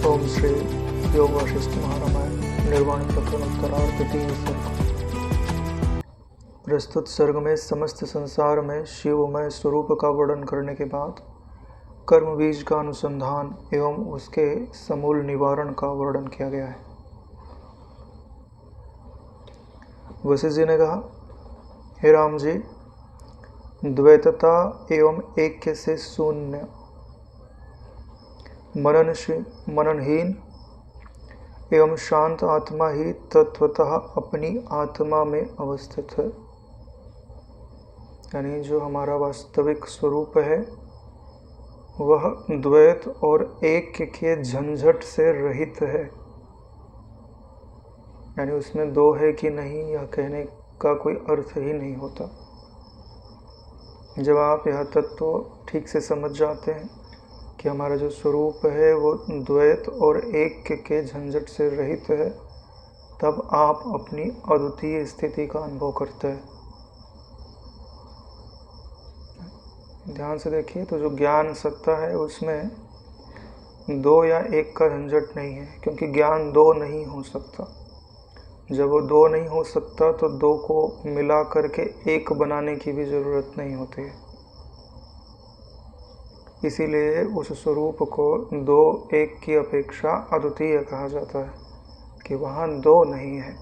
ओम श्री योग वशिष्ठ महारामायण निर्वाण प्रकरण उत्तरार्ध 3 सर्ग। प्रस्तुत सर्ग में समस्त संसार में शिवमय स्वरूप का वर्णन करने के बाद कर्म बीज का अनुसंधान एवं उसके समूल निवारण का वर्णन किया गया है। वशिष्ठ जी ने कहा, हे राम जी, द्वैतता एवं ऐक्य से शून्य मननहीन एवं शांत आत्मा ही तत्वतः अपनी आत्मा में अवस्थित है। यानी जो हमारा वास्तविक स्वरूप है वह द्वैत और ऐक्य के झंझट से रहित है। यानी उसमें दो है कि नहीं यह कहने का कोई अर्थ ही नहीं होता। जब आप यह तत्व ठीक से समझ जाते हैं कि हमारा जो स्वरूप है वो द्वैत और ऐक्य के झंझट से रहित है, तब आप अपनी अद्वितीय स्थिति का अनुभव करते हैं। ध्यान से देखिए तो जो ज्ञान सत्ता है उसमें दो या एक का झंझट नहीं है, क्योंकि ज्ञान दो नहीं हो सकता। जब वो दो नहीं हो सकता तो दो को मिला करके एक बनाने की भी ज़रूरत नहीं होती है। इसीलिए उस स्वरूप को दो एक की अपेक्षा अद्वितीय कहा जाता है कि वहाँ दो नहीं है,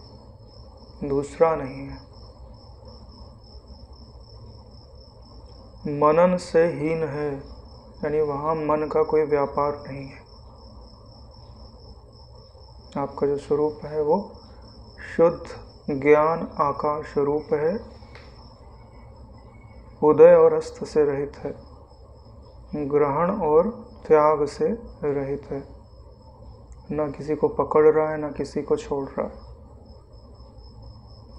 दूसरा नहीं है। मनन से हीन है, यानी वहाँ मन का कोई व्यापार नहीं है। आपका जो स्वरूप है वो शुद्ध ज्ञान आकाश रूप है, उदय और अस्त से रहित है, ग्रहण और त्याग से रहित है। ना किसी को पकड़ रहा है, ना किसी को छोड़ रहा है,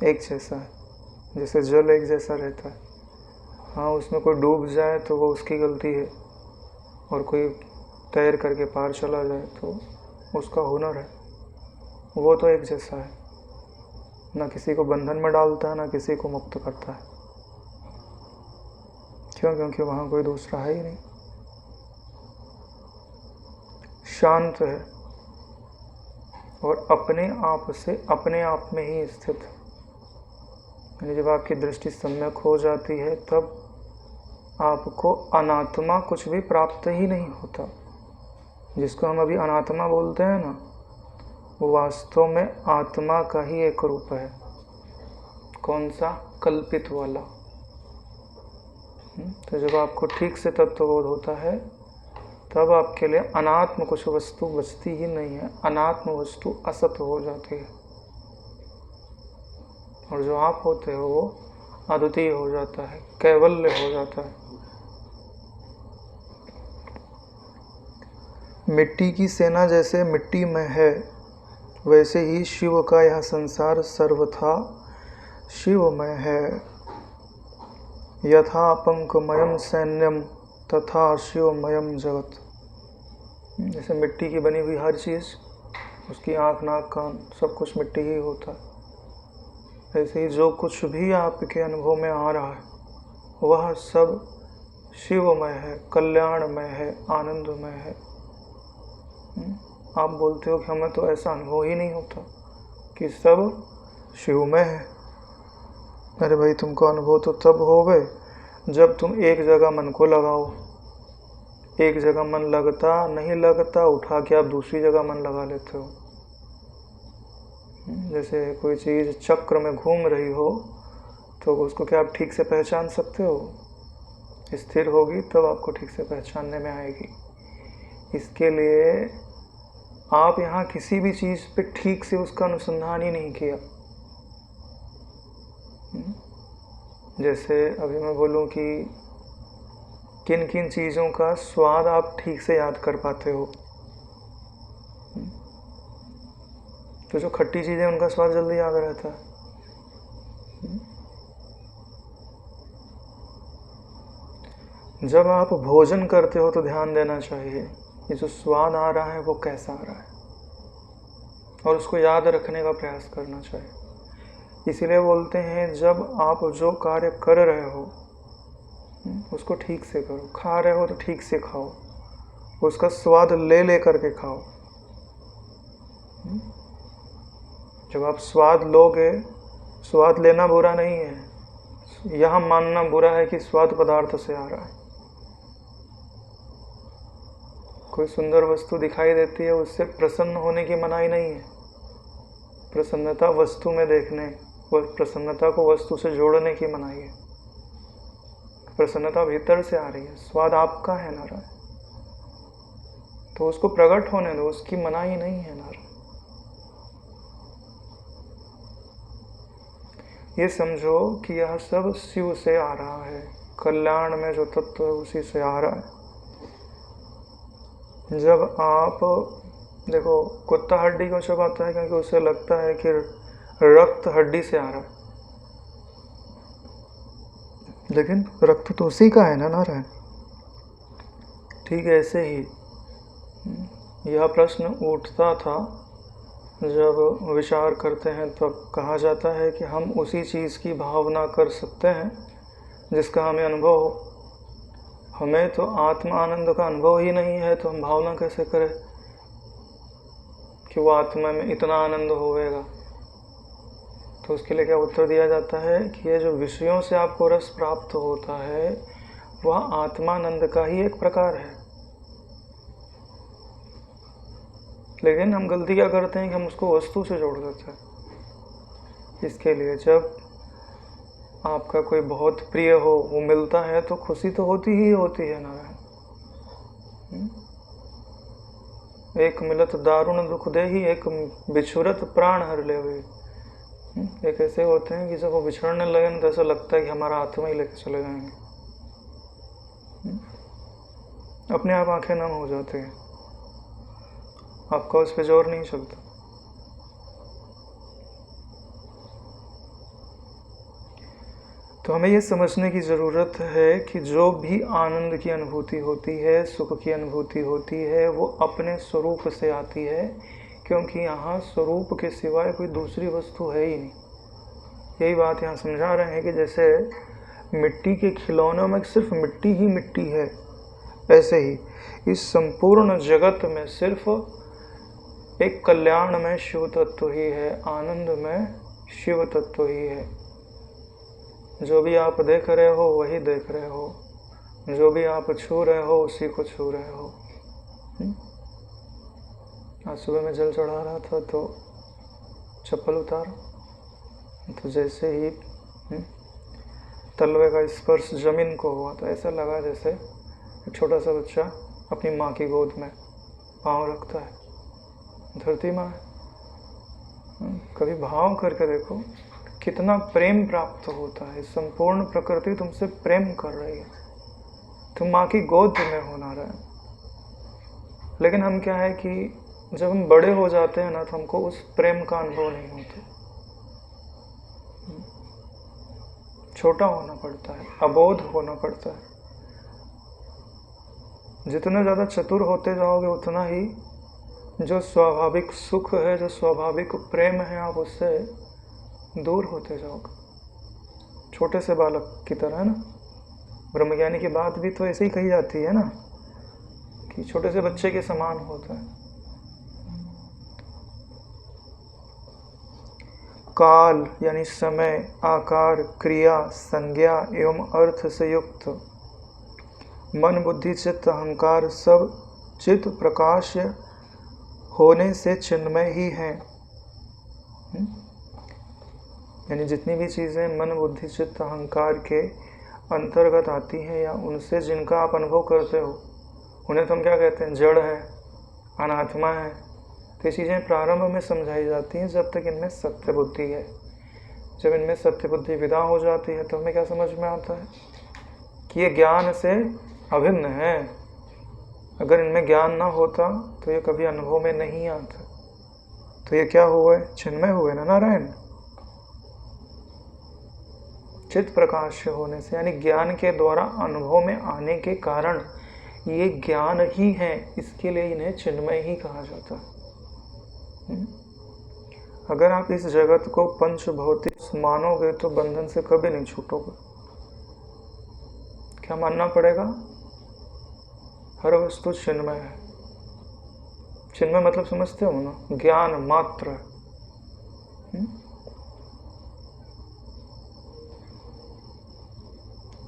एक जैसा है। जैसे जल एक जैसा रहता है। हाँ, उसमें कोई डूब जाए तो वो उसकी गलती है, और कोई तैर करके पार चला जाए तो उसका हुनर है। वो तो एक जैसा है, ना किसी को बंधन में डालता है, ना किसी को मुक्त करता है। क्यों? क्योंकि वहाँ कोई दूसरा है ही नहीं। शांत है और अपने आप से अपने आप में ही स्थित है। यानी जब आपकी दृष्टि सम्यक हो जाती है तब आपको अनात्मा कुछ भी प्राप्त ही नहीं होता। जिसको हम अभी अनात्मा बोलते हैं ना, वो वास्तव में आत्मा का ही एक रूप है। कौन सा? कल्पित वाला। तो जब आपको ठीक से तत्वबोध होता है तब आपके लिए अनात्म कुछ वस्तु बचती ही नहीं है। अनात्म वस्तु असत हो जाती है, और जो आप होते हो वो अद्वितीय हो जाता है, कैवल्य हो जाता है। मिट्टी की सेना जैसे मिट्टी में है, वैसे ही शिव का यह संसार सर्वथा शिवमय है। यथा पंकमयम सैन्यम तथा शिवमयम जगत। जैसे मिट्टी की बनी हुई हर चीज़, उसकी आँख नाक कान सब कुछ मिट्टी ही होता है। ऐसे ही जो कुछ भी आपके अनुभव में आ रहा है वह सब शिवमय है, कल्याणमय है, आनंदमय है। आप बोलते हो कि हमें तो ऐसा अनुभव ही नहीं होता कि सब शिवमय है। अरे भाई, तुमको अनुभव तो तब होवे जब तुम एक जगह मन को लगाओ। एक जगह मन लगता नहीं लगता, उठा के आप दूसरी जगह मन लगा लेते हो। जैसे कोई चीज़ चक्र में घूम रही हो तो उसको क्या आप ठीक से पहचान सकते हो? स्थिर होगी तब आपको ठीक से पहचानने में आएगी। इसके लिए आप यहाँ किसी भी चीज़ पे ठीक से उसका अनुसंधान ही नहीं किया। जैसे अभी मैं बोलूँ कि किन किन चीज़ों का स्वाद आप ठीक से याद कर पाते हो, तो जो खट्टी चीज़ें उनका स्वाद जल्दी याद रहता है। जब आप भोजन करते हो तो ध्यान देना चाहिए ये जो स्वाद आ रहा है वो कैसा आ रहा है, और उसको याद रखने का प्रयास करना चाहिए। इसीलिए बोलते हैं जब आप जो कार्य कर रहे हो उसको ठीक से करो। खा रहे हो तो ठीक से खाओ, उसका स्वाद ले करके खाओ। जब आप स्वाद लोगे, स्वाद लेना बुरा नहीं है, यह मानना बुरा है कि स्वाद पदार्थ से आ रहा है। कोई सुंदर वस्तु दिखाई देती है, उससे प्रसन्न होने की मनाही नहीं है। प्रसन्नता वस्तु में देखने, प्रसन्नता को वस्तु से जोड़ने की मनाही है। प्रसन्नता भीतर से आ रही है, स्वाद आपका है नारायण, तो उसको प्रकट होने दो, उसकी मनाही नहीं है नारायण। ये समझो कि यह सब शिव से आ रहा है, कल्याण में जो तत्व है उसी से आ रहा है। जब आप देखो, कुत्ता हड्डी को चबाता है क्योंकि उसे लगता है कि रक्त हड्डी से आ रहा है, लेकिन रक्त तो उसी का है ना नारायण। ठीक है, ऐसे ही यह प्रश्न उठता था जब विचार करते हैं, तब कहा जाता है कि हम उसी चीज़ की भावना कर सकते हैं जिसका हमें अनुभव हो। हमें तो आत्मा आनंद का अनुभव ही नहीं है, तो हम भावना कैसे करें कि वो आत्मा में इतना आनंद होवेगा। तो उसके लिए क्या उत्तर दिया जाता है कि ये जो विषयों से आपको रस प्राप्त होता है वह आत्मानंद का ही एक प्रकार है। लेकिन हम गलती क्या करते हैं कि हम उसको वस्तु से जोड़ देते हैं। इसके लिए जब आपका कोई बहुत प्रिय हो, वो मिलता है तो खुशी तो होती ही होती है नारायण। एक मिलत दारुण दुख दे ही, एक बिछुरत प्राण हर ले हुए। एक ऐसे होते हैं कि जब वो बिछड़ने लगे तो ऐसा लगता है कि हमारा आत्मा ही लेके चले जाएंगे। अपने आप आंखें नम हो जाती हैं, आपका उस पर जोर नहीं चलता। तो हमें ये समझने की ज़रूरत है कि जो भी आनंद की अनुभूति होती है, सुख की अनुभूति होती है, वो अपने स्वरूप से आती है, क्योंकि यहाँ स्वरूप के सिवाय कोई दूसरी वस्तु है ही नहीं। यही बात यहाँ समझा रहे हैं कि जैसे मिट्टी के खिलौनों में सिर्फ मिट्टी ही मिट्टी है, ऐसे ही इस संपूर्ण जगत में सिर्फ एक कल्याण में शिव तत्व ही है, आनंद में शिव तत्व ही है। जो भी आप देख रहे हो वही देख रहे हो, जो भी आप छू रहे हो उसी को छू रहे हो। आज सुबह में जल चढ़ा रहा था तो चप्पल उतारा, तो जैसे ही तलवे का स्पर्श जमीन को हुआ तो ऐसा लगा जैसे एक छोटा सा बच्चा अपनी माँ की गोद में पाँव रखता है, धरती माँ है। कभी भाव करके देखो कितना प्रेम प्राप्त होता है। संपूर्ण प्रकृति तुमसे प्रेम कर रही है, तुम माँ की गोद में होना रहा है। लेकिन हम क्या है कि जब हम बड़े हो जाते हैं ना, तो हमको उस प्रेम का अनुभव नहीं होता। छोटा होना पड़ता है, अबोध होना पड़ता है। जितना ज़्यादा चतुर होते जाओगे उतना ही जो स्वाभाविक सुख है, जो स्वाभाविक प्रेम है, आप उससे दूर होते जाओगे। छोटे से बालक की तरह है ना। ब्रह्मज्ञानी की बात भी तो ऐसे ही कही जाती है ना कि छोटे से बच्चे के समान होता है। काल यानी समय, आकार, क्रिया, संज्ञा एवं अर्थ से युक्त मन, बुद्धि, चित्त, अहंकार सब चित्त प्रकाश होने से चिन्मय ही हैं। यानी जितनी भी चीज़ें मन, बुद्धि, चित्त, अहंकार के अंतर्गत आती हैं या उनसे जिनका आप अनुभव करते हो, उन्हें तो हम क्या कहते हैं? जड़ है, अनात्मा है। तो ये चीज़ें प्रारंभ में समझाई जाती हैं जब तक इनमें सत्य बुद्धि है। जब इनमें सत्य बुद्धि विदा हो जाती है तो हमें क्या समझ में आता है कि ये ज्ञान से अभिन्न है। अगर इनमें ज्ञान ना होता तो ये कभी अनुभव में नहीं आता। तो ये क्या हुए? चिन्मय हुए ना नारायण। चित्त प्रकाश होने से यानी ज्ञान के द्वारा अनुभव में आने के कारण ये ज्ञान ही है, इसके लिए इन्हें चिन्मय ही कहा जाता है। अगर आप इस जगत को पंच भौतिक मानोगे तो बंधन से कभी नहीं छूटोगे। क्या मानना पड़ेगा? हर वस्तु चिन्मय है, चिन्मय मतलब समझते हो ना, ज्ञान मात्र।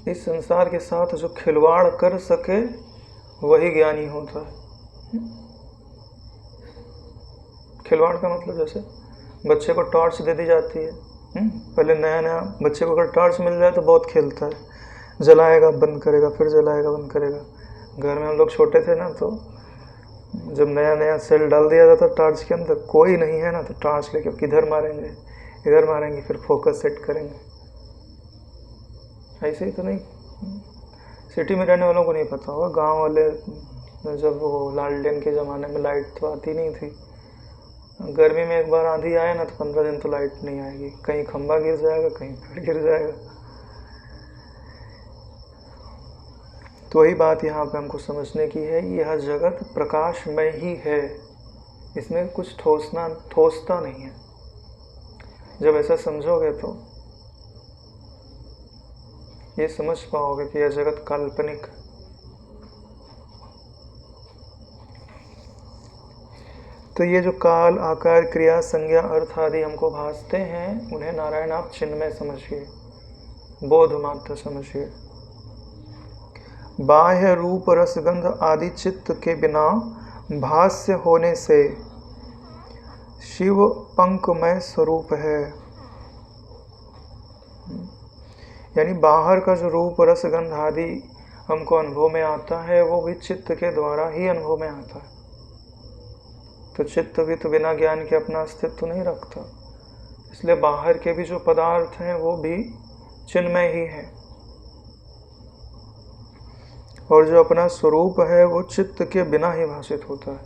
इस संसार के साथ जो खिलवाड़ कर सके वही ज्ञानी होता है। खिलवाड़ का मतलब जैसे बच्चे को टॉर्च दे दी जाती है, पहले नया नया बच्चे को अगर टॉर्च मिल जाए तो बहुत खेलता है, जलाएगा बंद करेगा, फिर जलाएगा बंद करेगा। घर में हम लोग छोटे थे ना, तो जब नया नया सेल डाल दिया जाता टॉर्च के अंदर, कोई नहीं है ना तो टॉर्च लेके किधर मारेंगे, इधर मारेंगे, फिर फोकस सेट करेंगे। ऐसे ही तो नहीं, सिटी में रहने वालों को नहीं पता होगा। गांव वाले जब वो लालटेन के ज़माने में लाइट तो आती नहीं थी, गर्मी में एक बार आंधी आए ना तो 15 दिन तो लाइट नहीं आएगी, कहीं खंभा गिर जाएगा, कहीं पेड़ गिर जाएगा। तो वही बात यहाँ पे हमको समझने की है, यह जगत प्रकाशमय ही है, इसमें कुछ ठोसता नहीं है। जब ऐसा समझोगे तो ये समझ पाओगे कि यह जगत काल्पनिक। तो ये जो काल, आकार, क्रिया, संज्ञा, अर्थ आदि हमको भासते हैं, उन्हें नारायण आप चिन्मय समझिए, बोध मात्र समझिए। बाह्य रूप, रसगंध आदि चित्त के बिना भाष्य होने से शिव पंकमय स्वरूप है। यानी बाहर का जो रूप, रसगंध आदि हमको अनुभव में आता है, वो भी चित्त के द्वारा ही अनुभव में आता है। तो चित्त भी तो बिना ज्ञान के अपना अस्तित्व नहीं रखता, इसलिए बाहर के भी जो पदार्थ हैं वो भी चिन्मय ही है, और जो अपना स्वरूप है वो चित्त के बिना ही भाषित होता है।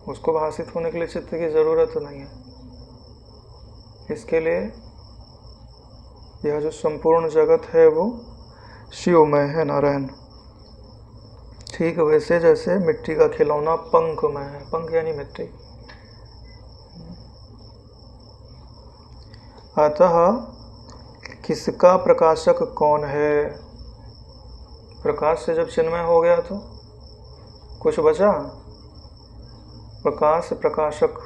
उसको भाषित होने के लिए चित्त की जरूरत नहीं है। इसके लिए यह जो संपूर्ण जगत है वो शिवमय है, नारायण। ठीक वैसे जैसे मिट्टी का खिलौना पंखमय है, पंख यानी मिट्टी। अतः किसका प्रकाशक कौन है? प्रकाश से जब चिन्मय हो गया तो कुछ बचा? प्रकाश, प्रकाशक,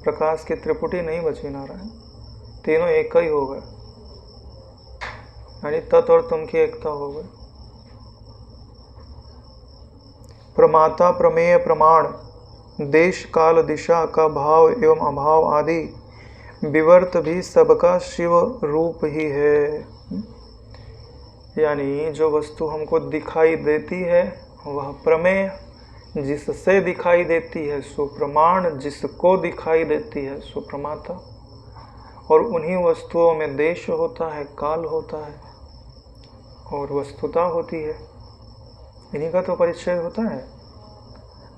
प्रकाश की त्रिपुटी नहीं बची नारायण, तीनों एक ही हो गए, यानी तत् और तुम की एकता हो गई। प्रमाता, प्रमेय, प्रमाण, देश, काल, दिशा का भाव एवं अभाव आदि विवर्त भी सबका शिव रूप ही है। यानी जो वस्तु हमको दिखाई देती है वह प्रमेय, जिससे दिखाई देती है सो प्रमाण, जिसको दिखाई देती है सो प्रमाता, और उन्हीं वस्तुओं में देश होता है, काल होता है और वस्तुता होती है। इन्हीं का तो परिचय होता है,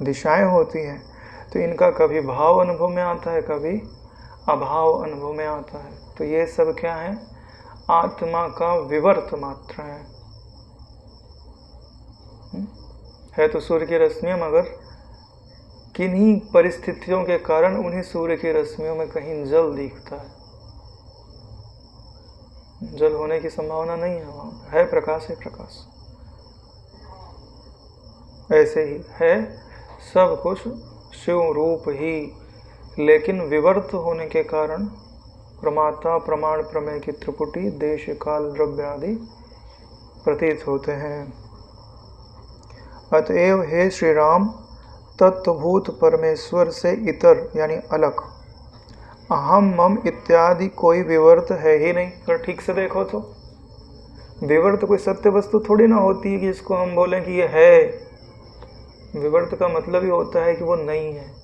दिशाएं होती हैं। तो इनका कभी भाव अनुभव में आता है, कभी अभाव अनुभव में आता है। तो ये सब क्या है? आत्मा का विवर्त मात्र है तो सूर्य की रश्मियां, मगर किन्हीं परिस्थितियों के कारण उन्हीं सूर्य की रश्मियों में कहीं जल दिखता है। जल होने की संभावना नहीं है, वहां है प्रकाश, है प्रकाश। ऐसे ही है सब कुछ शिव रूप ही, लेकिन विवर्त होने के कारण प्रमाता, प्रमाण, प्रमेय की त्रिपुटी, देश, काल, द्रव्य आदि प्रतीत होते हैं। अतएव हे श्री राम, तत्वभूत परमेश्वर से इतर यानी अलग अहम, मम इत्यादि कोई विवर्त है ही नहीं। और ठीक से देखो तो विवर्त कोई सत्य वस्तु थोड़ी ना होती है कि इसको हम बोलें कि ये है। विवर्त का मतलब ही होता है कि वो नहीं है।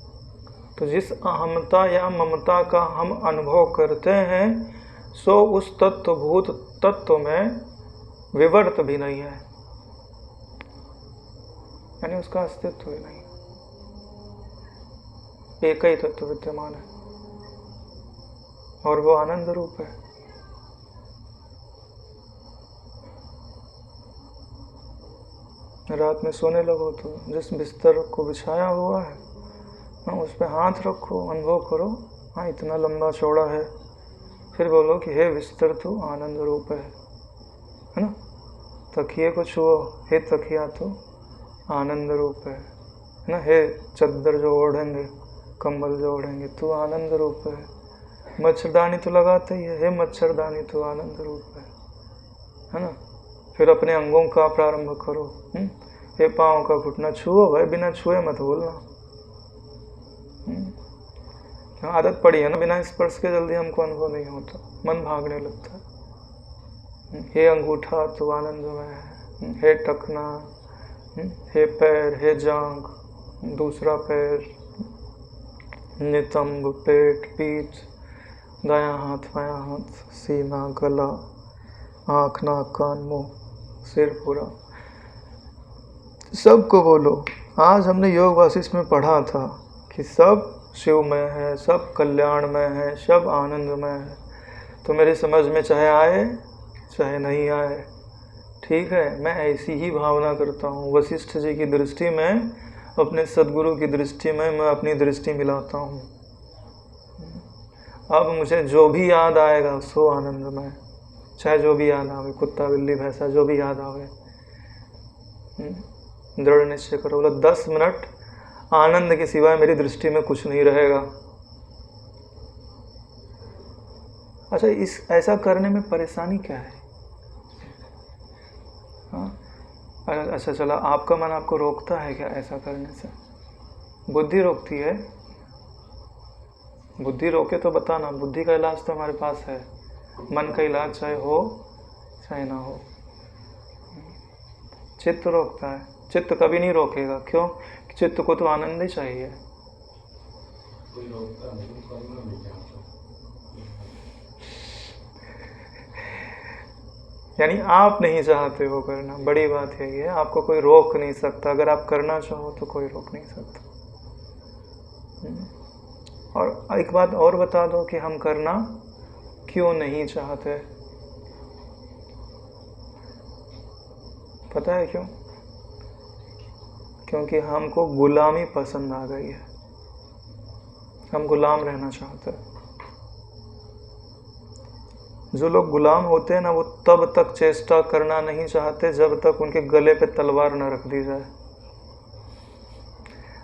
तो जिस अहमता या ममता का हम अनुभव करते हैं सो उस तत्वभूत तत्व में विवर्त भी नहीं है, यानी उसका अस्तित्व ही नहीं, एक ही तत्व विद्यमान है और वो आनंद रूप है। रात में सोने लगो तो जिस बिस्तर को बिछाया हुआ है उस पर हाथ रखो, अनुभव करो, हाँ इतना लंबा चौड़ा है, फिर बोलो कि हे बिस्तर तो आनंद रूप है ना। तकिए को छुओ, हे तकिया तो आनंद रूप है। ना, हे चद्दर जो ओढ़ेंगे, कंबल जो ओढ़ेंगे, तू आनंद रूप है। मच्छरदानी तो लगाते ही है, हे मच्छरदानी तू आनंद रूप है ना। फिर अपने अंगों का प्रारंभ करो। हे पाँव का घुटना छुओ भाई, बिना छुए मत बोलना। आदत पड़ी है ना, बिना स्पर्श के जल्दी हमको अनुभव नहीं होता, मन भागने लगता है। हे अंगूठा तू आनंदमय है, हे टखना, हे पैर, हे जांघ, दूसरा पैर, नितंब, पेट, पीठ, दायां हाथ, बायां हाथ, सीना, गला, आँख, नाक, कान, मुंह, सिर पूरा, सबको बोलो। आज हमने योग वासिष्ठ में पढ़ा था कि सब शिवमय है, सब कल्याणमय है, सब आनंदमय है। तो मेरी समझ में चाहे आए चाहे नहीं आए, ठीक है, मैं ऐसी ही भावना करता हूँ। वशिष्ठ जी की दृष्टि में, अपने सदगुरु की दृष्टि में मैं अपनी दृष्टि मिलाता हूँ। अब मुझे जो भी याद आएगा सो आनंदमय, चाहे जो भी याद आवे, कुत्ता बिल्ली भैंसा जो भी याद आवे, दृढ़ निश्चय करो। बोला 10 मिनट आनंद के सिवाय मेरी दृष्टि में कुछ नहीं रहेगा। अच्छा, इस ऐसा करने में परेशानी क्या है? हाँ, अच्छा चला, आपका मन आपको रोकता है क्या ऐसा करने से? बुद्धि रोकती है? बुद्धि रोके तो बताना, बुद्धि का इलाज तो हमारे पास है। मन का इलाज चाहे हो चाहे ना हो। चित्त रोकता है, चित्त कभी नहीं रोकेगा। क्यों? चित्त को तो आनंद ही चाहिए। यानी आप नहीं चाहते हो करना, बड़ी बात यही है। आपको कोई रोक नहीं सकता, अगर आप करना चाहो तो कोई रोक नहीं सकता। और एक बात और बता दो कि हम करना क्यों नहीं चाहते। पता है क्यों? क्योंकि हमको गुलामी पसंद आ गई है। हम गुलाम रहना चाहते हैं। जो लोग गुलाम होते हैं ना, वो तब तक चेष्टा करना नहीं चाहते जब तक उनके गले पे तलवार न रख दी जाए।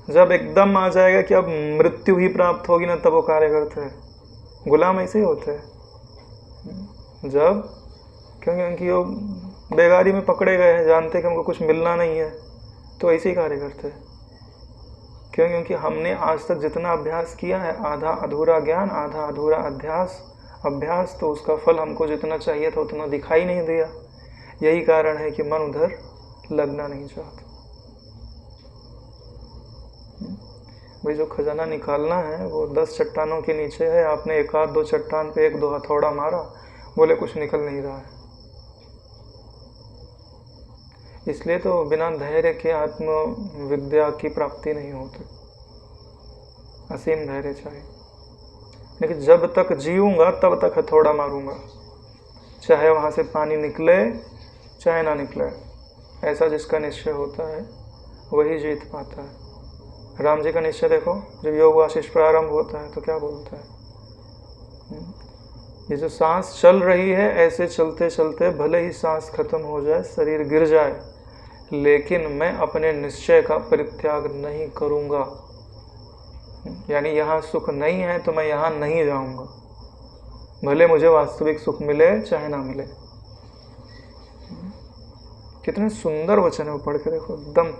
जब एकदम आ जाएगा कि अब मृत्यु ही प्राप्त होगी ना, तब वो कार्य करते हैं। गुलाम ऐसे ही होते हैं। जब क्योंकि वो बेगारी में पकड़े गए हैं, जानते कि हमको कुछ मिलना नहीं है, तो ऐसे ही कार्य करते हैं। क्योंकि हमने आज तक जितना अभ्यास किया है, आधा अधूरा ज्ञान, आधा अधूरा अभ्यास, तो उसका फल हमको जितना चाहिए था उतना दिखाई नहीं दिया। यही कारण है कि मन उधर लगना नहीं चाहता। भाई, जो खजाना निकालना है वो 10 चट्टानों के नीचे है। आपने एक आध दो चट्टान पे 1-2 हथौड़ा मारा, बोले कुछ निकल नहीं रहा है। इसलिए तो बिना धैर्य के आत्म विद्या की प्राप्ति नहीं होती। असीम धैर्य चाहिए। लेकिन जब तक जीऊंगा तब तक हथौड़ा मारूंगा, चाहे वहाँ से पानी निकले चाहे ना निकले। ऐसा जिसका निश्चय होता है वही जीत पाता है। राम जी का निश्चय देखो, जब योग वासिष्ठ प्रारंभ होता है तो क्या बोलता है? ये जो सांस चल रही है, ऐसे चलते चलते भले ही सांस खत्म हो जाए, शरीर गिर जाए, लेकिन मैं अपने निश्चय का परित्याग नहीं करूंगा। यानी यहाँ सुख नहीं है तो मैं यहाँ नहीं जाऊंगा, भले मुझे वास्तविक सुख मिले चाहे ना मिले। कितने सुंदर वचन है वो, पढ़ के देखो, एकदम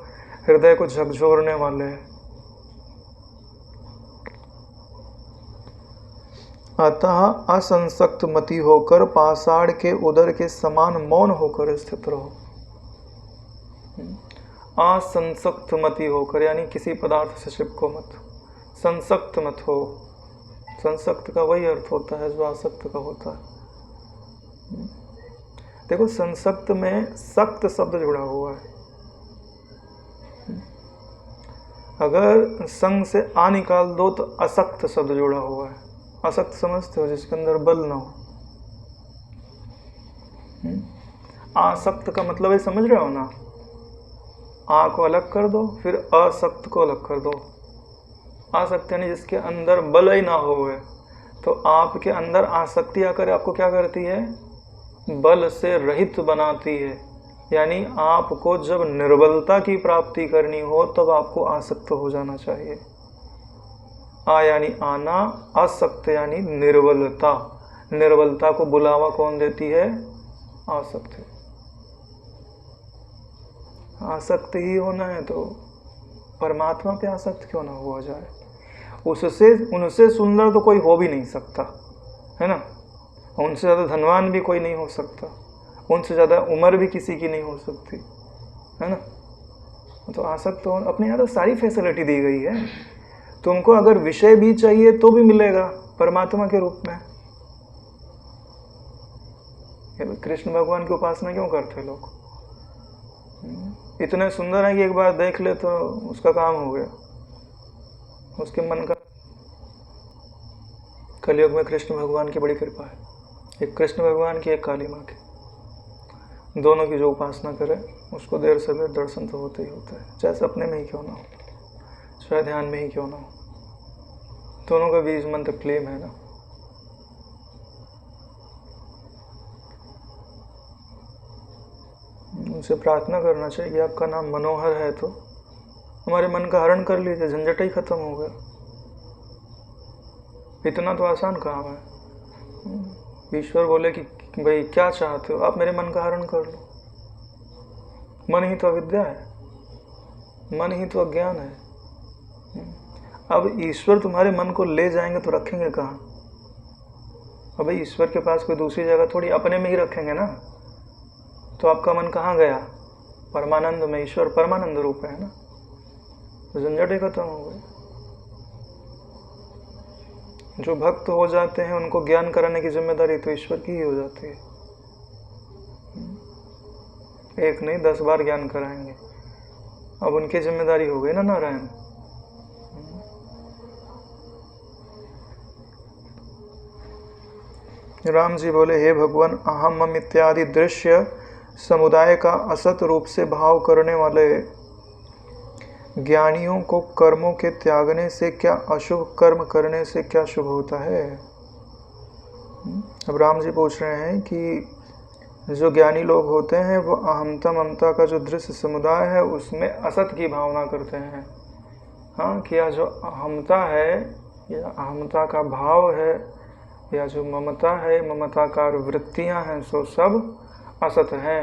हृदय को झकझोरने वाले हैं। अतः असंसक्त मति होकर पाषाण के उदर के समान मौन होकर स्थित रहो। असंसक्त मति होकर, यानी किसी पदार्थ से चिपको मत, संसक्त मत हो। संसक्त का वही अर्थ होता है जो आसक्त का होता है। देखो, संसक्त में सक्त शब्द जुड़ा हुआ है। अगर संग से आ निकाल दो तो असक्त शब्द जुड़ा हुआ है। असक्त समझते हो, जिसके अंदर बल ना हो। आसक्त का मतलब है, समझ रहे हो ना? आ को अलग कर दो, फिर असक्त को अलग कर दो। आसक्त यानी जिसके अंदर बल ही ना हो। तो आपके अंदर आसक्ति आकर आपको क्या करती है? बल से रहित बनाती है। यानी आपको जब निर्बलता की प्राप्ति करनी हो तब आपको आसक्त हो जाना चाहिए। आ यानी आना, आसक्त यानी निर्बलता। निर्बलता को बुलावा कौन देती है? आसक्ति। आसक्त ही होना है तो परमात्मा पे आसक्त क्यों ना हुआ जाए। उससे उनसे सुंदर तो कोई हो भी नहीं सकता, है ना। उनसे ज़्यादा धनवान भी कोई नहीं हो सकता, उनसे ज़्यादा उम्र भी किसी की नहीं हो सकती, है ना। तो आसक्त तो अपने यहाँ तो सारी फैसिलिटी दी गई है। तुमको अगर विषय भी चाहिए तो भी मिलेगा परमात्मा के रूप में। कृष्ण भगवान की उपासना क्यों करते लोग? इतने सुंदर है कि एक बार देख ले तो उसका काम हो गया, उसके मन का। कलयुग में कृष्ण भगवान की बड़ी कृपा है, एक कृष्ण भगवान की, एक काली माँ की। दोनों की जो उपासना करे उसको देर से देर दर्शन तो होते ही होता है, चाहे सपने में ही क्यों ना हो, चाहे ध्यान में ही क्यों ना हो। दोनों का बीज मंत्र प्रेम है ना। उनसे प्रार्थना करना चाहिए कि आपका नाम मनोहर है तो हमारे मन का हरण कर लीजिए, झंझट ही खत्म हो गया। इतना तो आसान काम है। ईश्वर बोले कि भाई क्या चाहते हो, आप मेरे मन का हरण कर लो। मन ही तो अविद्या है, मन ही तो अज्ञान है। अब ईश्वर तुम्हारे मन को ले जाएंगे तो रखेंगे कहाँ? अब भाई ईश्वर के पास कोई दूसरी जगह थोड़ी, अपने में ही रखेंगे ना। तो आपका मन कहाँ गया? परमानंद में। ईश्वर परमानंद रूप है ना, तो झंझट ही खत्म हो गई। जो भक्त हो जाते हैं उनको ज्ञान कराने की जिम्मेदारी तो ईश्वर की ही हो जाती है। एक नहीं 10 बार ज्ञान कराएंगे, अब उनकी जिम्मेदारी हो गई ना नारायण। राम जी बोले, हे भगवान, अहम मम इत्यादि दृश्य समुदाय का असत रूप से भाव करने वाले ज्ञानियों को कर्मों के त्यागने से क्या अशुभ, कर्म करने से क्या शुभ होता है? अब राम जी पूछ रहे हैं कि जो ज्ञानी लोग होते हैं वो अहमता ममता का जो दृश्य समुदाय है उसमें असत की भावना करते हैं। हाँ, क्या जो अहमता है या अहमता का भाव है या जो ममता है, ममताकार वृत्तियां हैं, सो सब असत हैं,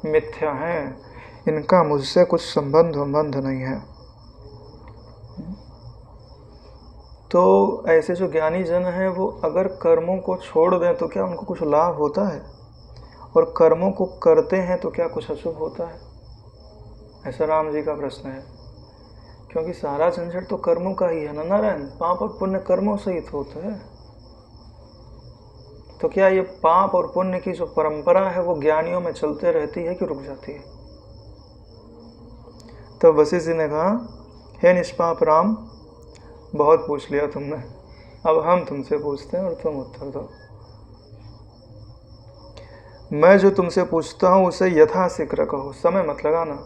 मिथ्या हैं, इनका मुझसे कुछ संबंध नहीं है। तो ऐसे जो ज्ञानी जन हैं वो अगर कर्मों को छोड़ दें तो क्या उनको कुछ लाभ होता है, और कर्मों को करते हैं तो क्या कुछ अशुभ होता है? ऐसा राम जी का प्रश्न है। क्योंकि सारा झंझट तो कर्मों का ही है ना नारायण, पाप और पुण्य कर्मों से ही होता है। तो क्या ये पाप और पुण्य की जो परंपरा है वो ज्ञानियों में चलते रहती है कि रुक जाती है? तो वशिष्ठ जी ने कहा, हे निष्पाप राम, बहुत पूछ लिया तुमने, अब हम तुमसे पूछते हैं और तुम उत्तर दो। मैं जो तुमसे पूछता हूँ उसे यथाशीघ्र कहो, समय मत लगाना।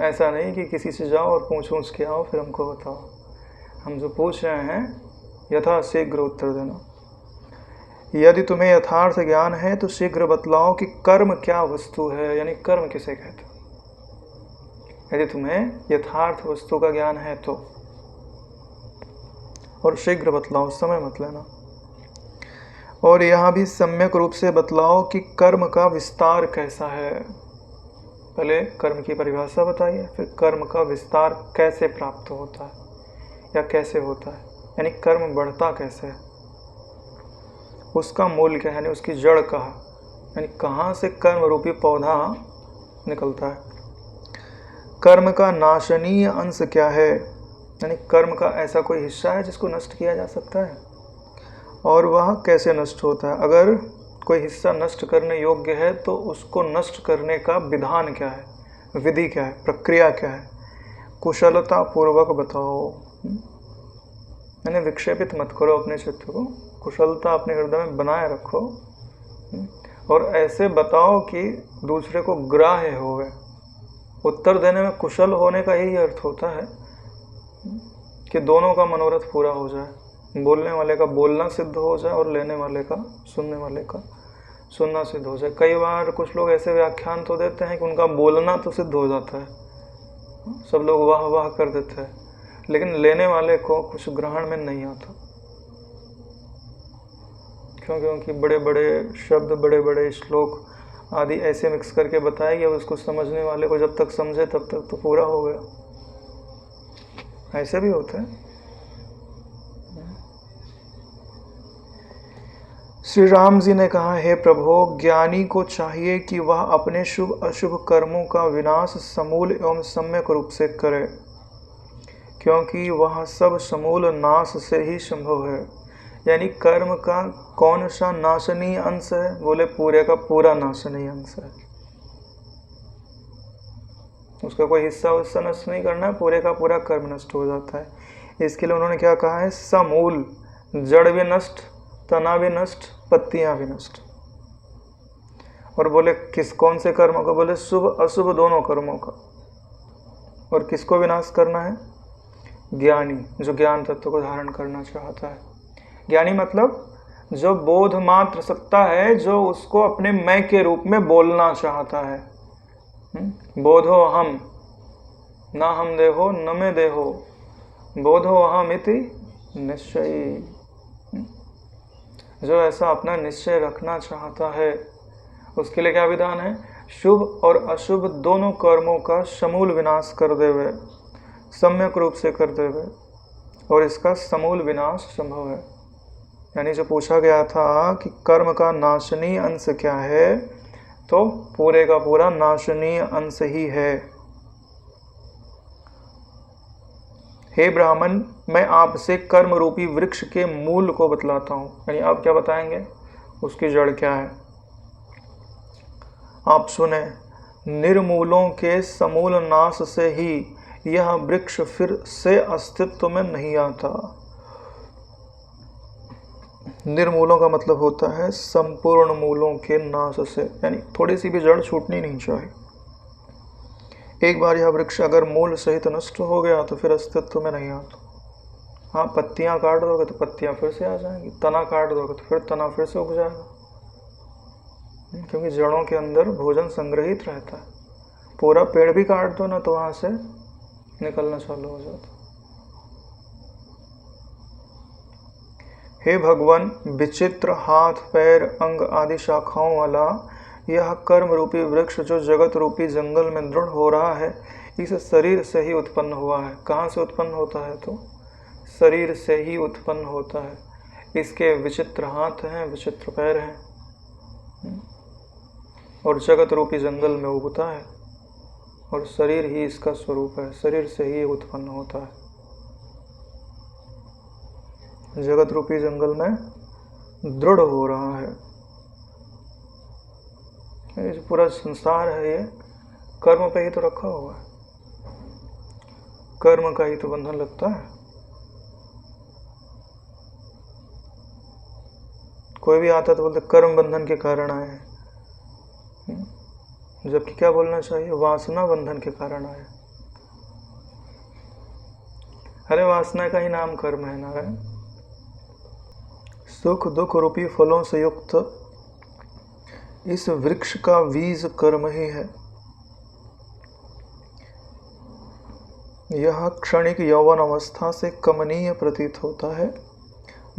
ऐसा नहीं कि किसी से जाओ और पूछ के आओ फिर हमको बताओ। हम जो पूछ रहे हैं यथाशीघ्र उत्तर देना। यदि तुम्हें यथार्थ ज्ञान है तो शीघ्र बतलाओ कि कर्म क्या वस्तु है, यानी कर्म किसे कहते हैं। यदि तुम्हें यथार्थ वस्तु का ज्ञान है तो, और शीघ्र बतलाओ, समय मत लेना। और यहाँ भी सम्यक रूप से बतलाओ कि कर्म का विस्तार कैसा है। पहले कर्म की परिभाषा बताइए, फिर कर्म का विस्तार कैसे प्राप्त होता है या कैसे होता है, यानी कर्म बढ़ता कैसे है, उसका मूल क्या है, यानी उसकी जड़ कहाँ, यानी कहाँ से कर्म रूपी पौधा निकलता है। कर्म का नाशनीय अंश क्या है, यानी कर्म का ऐसा कोई हिस्सा है जिसको नष्ट किया जा सकता है, और वह कैसे नष्ट होता है। अगर कोई हिस्सा नष्ट करने योग्य है तो उसको नष्ट करने का विधान क्या है, विधि क्या है, प्रक्रिया क्या है, कुशलता पूर्वक बताओ। यानी विक्षेपित मत करो अपने चित्त को, कुशलता अपने हृदय में बनाए रखो, और ऐसे बताओ कि दूसरे को ग्राह्य होवे। उत्तर देने में कुशल होने का यही अर्थ होता है कि दोनों का मनोरथ पूरा हो जाए, बोलने वाले का बोलना सिद्ध हो जाए और लेने वाले का, सुनने वाले का सुनना सिद्ध हो जाए। कई बार कुछ लोग ऐसे व्याख्यान तो देते हैं कि उनका बोलना तो सिद्ध हो जाता है, सब लोग वाह वाह कर देते हैं, लेकिन लेने वाले को कुछ ग्रहण में नहीं आता। क्यों? क्योंकि बड़े बड़े शब्द, बड़े बड़े श्लोक आदि ऐसे मिक्स करके बताया गया, उसको समझने वाले को जब तक समझे तब तक तो पूरा हो गया। ऐसे भी होते हैं। श्री राम जी ने कहा, हे प्रभु, ज्ञानी को चाहिए कि वह अपने शुभ अशुभ कर्मों का विनाश समूल एवं सम्यक रूप से करे, क्योंकि वह सब समूल नाश से ही संभव है। यानी कर्म का कौन सा नाशनीय अंश है? बोले पूरे का पूरा नाशनीय अंश है। उसका कोई हिस्सा उससे नष्ट नहीं करना है, पूरे का पूरा कर्म नष्ट हो जाता है। इसके लिए उन्होंने क्या कहा है? समूल, जड़ भी नष्ट, तना भी नष्ट, पत्तियां भी नष्ट। और बोले कौन से कर्मों का? बोले शुभ अशुभ दोनों कर्मों का। और किसको विनाश करना है? ज्ञानी, जो ज्ञान तत्व को धारण करना चाहता है। ज्ञानी मतलब जो बोध मात्र सत्ता है, जो उसको अपने मैं के रूप में बोलना चाहता है। बोधो हम ना हम देहो न में देहो, बोधो अहम इति निश्चयी। जो ऐसा अपना निश्चय रखना चाहता है, उसके लिए क्या विधान है? शुभ और अशुभ दोनों कर्मों का समूल विनाश कर देवे, सम्यक रूप से कर देवे, और इसका समूल विनाश संभव है। यानी जो पूछा गया था कि कर्म का नाशनीय अंश क्या है, तो पूरे का पूरा नाशनीय अंश ही है। हे ब्राह्मण, मैं आपसे कर्म रूपी वृक्ष के मूल को बतलाता हूँ। यानी आप क्या बताएंगे? उसकी जड़ क्या है? आप सुने, निर्मूलों के समूल नाश से ही यह वृक्ष फिर से अस्तित्व में नहीं आता। निर्मूलों का मतलब होता है संपूर्ण मूलों के नाश से, यानी थोड़ी सी भी जड़ छूटनी नहीं चाहिए। एक बार यह वृक्ष अगर मूल सहित नष्ट हो गया तो फिर अस्तित्व में नहीं आता। हाँ, पत्तियां काट दोगे तो पत्तियां फिर से आ जाएंगी, तना काट दोगे तो फिर तना फिर से उग जाएगा, क्योंकि जड़ों के अंदर भोजन संग्रहित रहता है। पूरा पेड़ भी काट दो ना तो वहां से निकलना चालू हो जाता। हे भगवान, विचित्र हाथ, पैर, अंग आदि शाखाओं वाला यह कर्म रूपी वृक्ष जो जगत रूपी जंगल में दृढ़ हो रहा है, इस शरीर से ही उत्पन्न हुआ है। कहाँ से उत्पन्न होता है? तो शरीर से ही उत्पन्न होता है। इसके विचित्र हाथ हैं, विचित्र पैर हैं, और जगत रूपी जंगल में उगता है, और शरीर ही इसका स्वरूप है। शरीर से ही उत्पन्न होता है। जगत रूपी जंगल में दृढ़ हो रहा है। ये पूरा संसार है, ये कर्म पे ही तो रखा हुआ है। कर्म का ही तो बंधन लगता है। कोई भी आता तो बोलते कर्म बंधन के कारण आए हैं, जबकि क्या बोलना चाहिए? वासना बंधन के कारण आए। अरे वासना का ही नाम कर्म है नारायण। सुख दुख रूपी फलों से युक्त इस वृक्ष का बीज कर्म ही है। यह क्षणिक यौवन अवस्था से कमनीय प्रतीत होता है,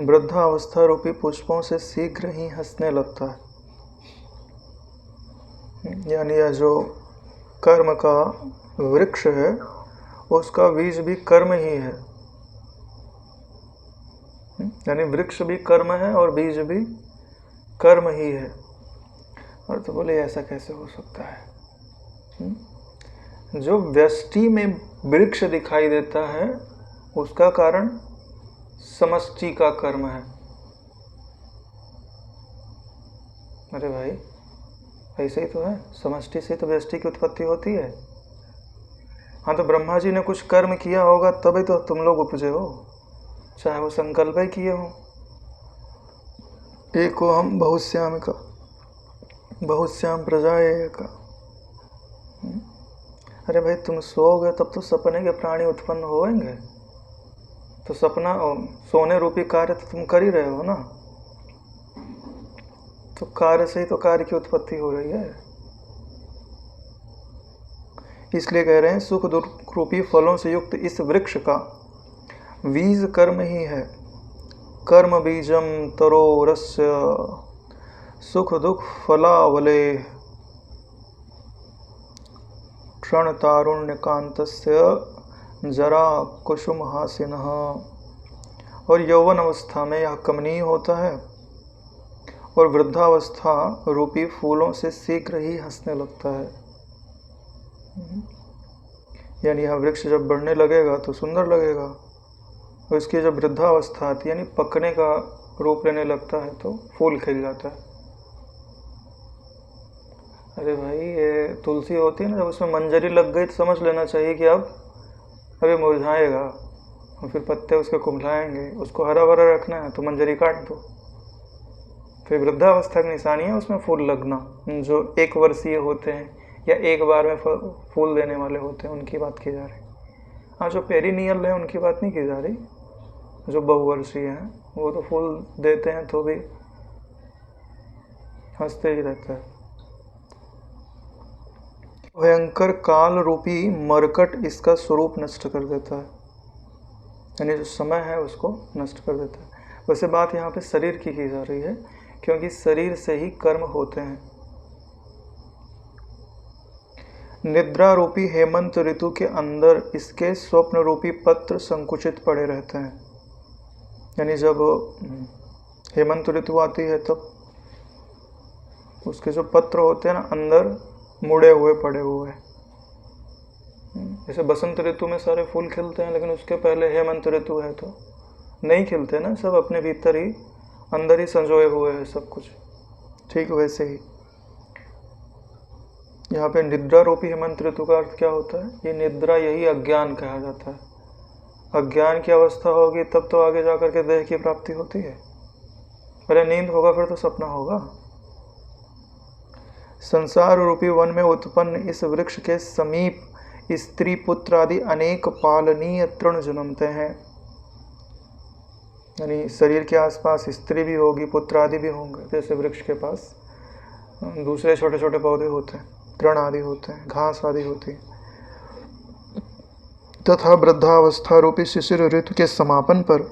वृद्धावस्था रूपी पुष्पों से शीघ्र ही हंसने लगता है। यानी यह जो कर्म का वृक्ष है, उसका बीज भी कर्म ही है। यानी वृक्ष भी कर्म है और बीज भी कर्म ही है। और तो बोले ऐसा कैसे हो सकता है? जो व्यष्टि में वृक्ष दिखाई देता है, उसका कारण समष्टि का कर्म है। अरे भाई, ऐसे ही तो है, समष्टि से तो व्यष्टि की उत्पत्ति होती है। हाँ, तो ब्रह्मा जी ने कुछ कर्म किया होगा तभी तो तुम लोग उपजे हो, चाहे वो संकल्प ही किए हो। एको हम बहुश्याम का, बहुश्याम प्रजा का। अरे भाई, तुम सोओगे तब तो सपने के प्राणी उत्पन्न होंगे। तो सपना सोने रूपी कार्य तो तुम कर ही रहे हो ना। तो कार्य से ही तो कार्य की उत्पत्ति हो रही है। इसलिए कह रहे हैं सुख दुख रूपी फलों से युक्त इस वृक्ष का बीज कर्म ही है। कर्म बीजम तरो रस्य सुख दुख फलावले क्षण तारुण्य कांतस्य जरा कुसुम हासिनः। और यौवन अवस्था में यह कमनीय होता है और वृद्धावस्था रूपी फूलों से शीघ्र ही हंसने लगता है। यानी यह वृक्ष जब बढ़ने लगेगा तो सुंदर लगेगा, और इसकी जब वृद्धावस्था आती है यानी पकने का रूप लेने लगता है तो फूल खिल जाता है। अरे भाई, ये तुलसी होती है ना, जब उसमें मंजरी लग गई तो समझ लेना चाहिए कि अब अभी मुरझाएगा और फिर पत्ते उसके कुम्हलाएंगे। उसको हरा भरा रखना है तो मंजरी काट दो। फिर वृद्धावस्था की निशानी है उसमें फूल लगना। जो 1 वर्षीय होते हैं या एक बार में फूल देने वाले होते हैं उनकी बात की जा रही। हाँ, जो पेरिनियल है उनकी बात नहीं की जा रही। जो बहुवर्षीय हैं वो तो फूल देते हैं तो भी हंसते ही रहते हैं। भयंकर काल रूपी मरकट इसका स्वरूप नष्ट कर देता है, यानी जो समय है उसको नष्ट कर देता है। वैसे बात यहाँ पे शरीर की जा रही है, क्योंकि शरीर से ही कर्म होते हैं। निद्रा रूपी हेमंत ऋतु के अंदर इसके स्वप्न रूपी पत्र संकुचित पड़े रहते हैं। यानी जब हेमंत ऋतु आती है तब उसके जो पत्र होते हैं ना अंदर मुड़े हुए पड़े हुए। जैसे बसंत ऋतु में सारे फूल खिलते हैं, लेकिन उसके पहले हेमंत ऋतु है तो नहीं खिलते ना, सब अपने भीतर ही अंदर ही संजोए हुए हैं सब कुछ। ठीक वैसे ही यहाँ पे निद्रा रूपी हेमंत ऋतु का अर्थ क्या होता है? ये निद्रा यही अज्ञान कहा जाता है। अज्ञान की अवस्था होगी तब तो आगे जाकर के देह की प्राप्ति होती है। पहले नींद होगा फिर तो सपना होगा। संसार रूपी वन में उत्पन्न इस वृक्ष के समीप स्त्री पुत्र आदि अनेक पालनीय तृण जन्मते हैं। यानी शरीर के आसपास स्त्री भी होगी, पुत्र आदि भी होंगे। जैसे वृक्ष के पास दूसरे छोटे छोटे पौधे होते हैं, तृण आदि होते हैं, घास आदि होती है। तथा वृद्धावस्था रूपी शिशिर ऋतु के समापन पर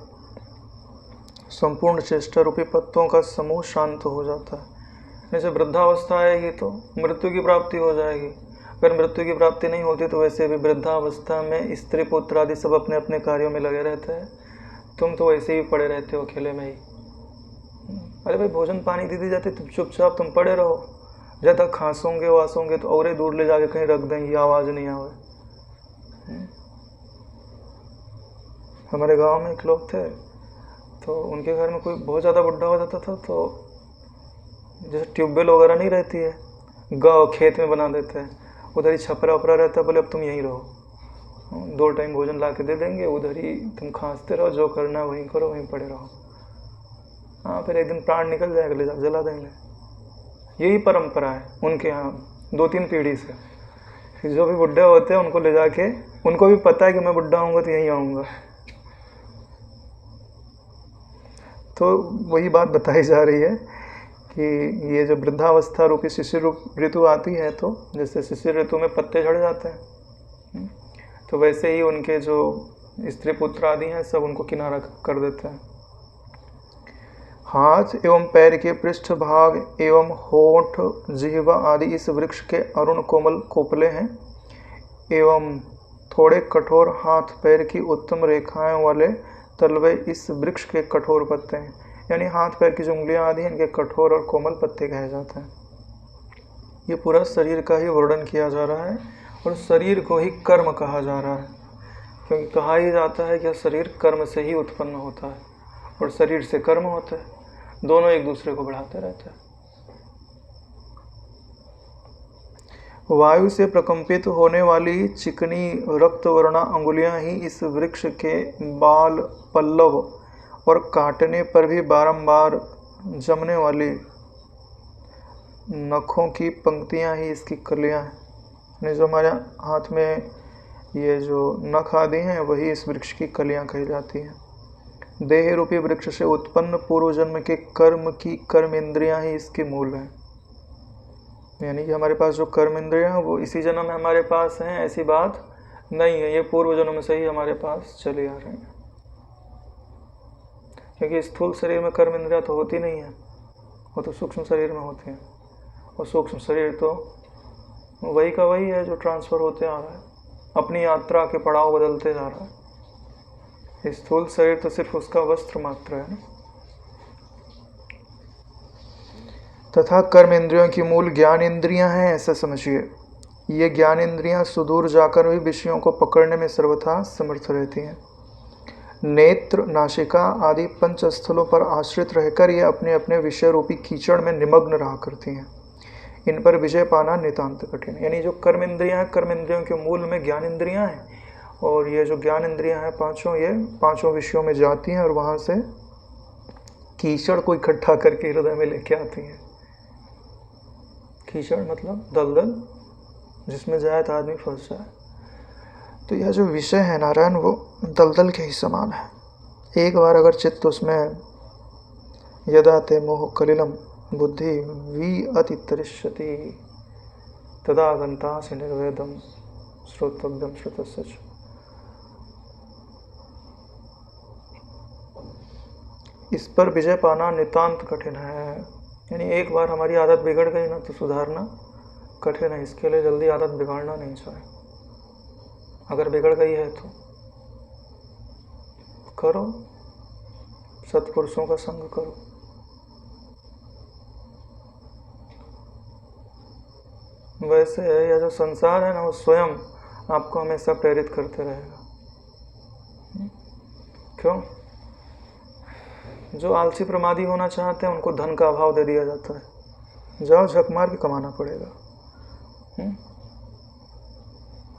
संपूर्ण चेष्टा रूपी पत्तों का समूह शांत हो जाता है। जैसे वृद्धावस्था आएगी तो मृत्यु की प्राप्ति हो जाएगी। अगर मृत्यु की प्राप्ति नहीं होती तो वैसे भी वृद्धावस्था में स्त्री पुत्र आदि सब अपने अपने कार्यों में लगे रहते हैं। तुम तो वैसे ही पड़े रहते हो अकेले में ही। अरे भाई, भोजन पानी दे दी जाती, तुम चुपचाप तुम पड़े रहो। जब तक खांसोगे वासोगे तो और दूर ले जाके कहीं रख देंगी, आवाज़ नहीं आवे। हमारे गांव में एक लोग थे तो उनके घर में कोई बहुत ज़्यादा बुढ़ा हो जाता था तो जैसे ट्यूबवेल वगैरह नहीं रहती है, गाँव खेत में बना देते हैं, उधर ही छपरा वपरा रहता है। बोले अब तुम यहीं रहो, 2 टाइम भोजन ला के दे देंगे, उधर ही तुम खांसते रहो, जो करना है वहीं करो, वहीं पड़े रहो। हाँ, फिर एक दिन प्राण निकल जाएगा, ले जा जला देंगे। यही परंपरा है उनके यहाँ 2-3 पीढ़ी से। फिर जो भी बुढ़े होते हैं उनको ले जाके, उनको भी पता है कि मैं बुढ़ा होऊंगा तो यहीं आऊँगा। तो वही बात बताई जा रही है कि ये जो वृद्धावस्था रूपी शिशिर ऋतु आती है तो जैसे शिशिर ऋतु में पत्ते झड़ जाते हैं, तो वैसे ही उनके जो स्त्री पुत्र आदि हैं सब उनको किनारा कर देते हैं। हाथ एवं पैर के पृष्ठभाग एवं होंठ जिह्वा आदि इस वृक्ष के अरुण कोमल कोपले हैं एवं थोड़े कठोर हाथ पैर की उत्तम रेखाएं वाले तलवे इस वृक्ष के कठोर पत्ते हैं। यानी हाथ पैर की जो उंगलियां आदि हैं इनके कठोर और कोमल पत्ते कहे जाते हैं। ये पूरा शरीर का ही वर्णन किया जा रहा है और शरीर को ही कर्म कहा जा रहा है, क्योंकि कहा ही जाता है कि शरीर कर्म से ही उत्पन्न होता है और शरीर से कर्म होता है, दोनों एक दूसरे को बढ़ाते रहते हैं। वायु से प्रकंपित होने वाली चिकनी रक्तवर्णा अंगुलियां ही इस वृक्ष के बाल पल्लव और काटने पर भी बारंबार जमने वाली नखों की पंक्तियां ही इसकी कलियां हैं। जो हमारे हाथ में ये जो नख आदि हैं वही इस वृक्ष की कलियां कही जाती हैं। देह रूपी वृक्ष से उत्पन्न पूर्व जन्म के कर्म की कर्म इंद्रियां ही इसके मूल हैं। यानी कि हमारे पास जो कर्म इंद्रियां हैं वो इसी जन्म में हमारे पास हैं ऐसी बात नहीं है, ये पूर्व जन्म से ही हमारे पास चले आ रहे हैं। क्योंकि स्थूल शरीर में कर्म इंद्रियां तो होती नहीं है, वो तो सूक्ष्म शरीर में होती हैं, और सूक्ष्म शरीर तो वही का वही है जो ट्रांसफर होते आ रहा है, अपनी यात्रा के पड़ाव बदलते जा रहा है। स्थूल शरीर तो सिर्फ उसका वस्त्र मात्र है ना। तथा कर्म इंद्रियों की मूल ज्ञान इंद्रियां हैं, ऐसा समझिए। ये ज्ञान इंद्रियां सुदूर जाकर भी विषयों को पकड़ने में सर्वथा समर्थ रहती हैं। नेत्र, नासिका आदि पंच स्थलों पर आश्रित रहकर ये अपने अपने विषय रूपी कीचड़ में निमग्न रहा करती हैं। इन पर विजय पाना नितांत कठिन। यानी जो कर्म इंद्रियां हैं, कर्म इंद्रियों के मूल में ज्ञान इंद्रियां हैं, और ये जो ज्ञान इंद्रियां हैं पांचों, ये पांचों विषयों में जाती हैं और वहां से कीचड़ को इकट्ठा करके हृदय में लेके आती हैं। कीचड़ मतलब दलदल, जिसमें जाए तो आदमी फंस जाए। तो यह जो विषय है नारायण, वो दलदल के ही समान है। एक बार अगर चित्त उसमें यदा ते मोह कलिलम बुद्धि विअतितरिष्यति तदा गन्तासि निर्वेदम श्रोतव्यम श्रुतस्य च। इस पर विजय पाना नितांत कठिन है। यानी एक बार हमारी आदत बिगड़ गई ना तो सुधारना कठिन है। इसके लिए जल्दी आदत बिगाड़ना नहीं चाहिए। अगर बिगड़ गई है तो करो, सत्पुरुषों का संग करो। वैसे यह जो संसार है ना, वो स्वयं आपको हमेशा प्रेरित करते रहेगा। क्यों? जो आलसी प्रमादी होना चाहते हैं उनको धन का अभाव दे दिया जाता है, जाओ झक मार के कमाना पड़ेगा।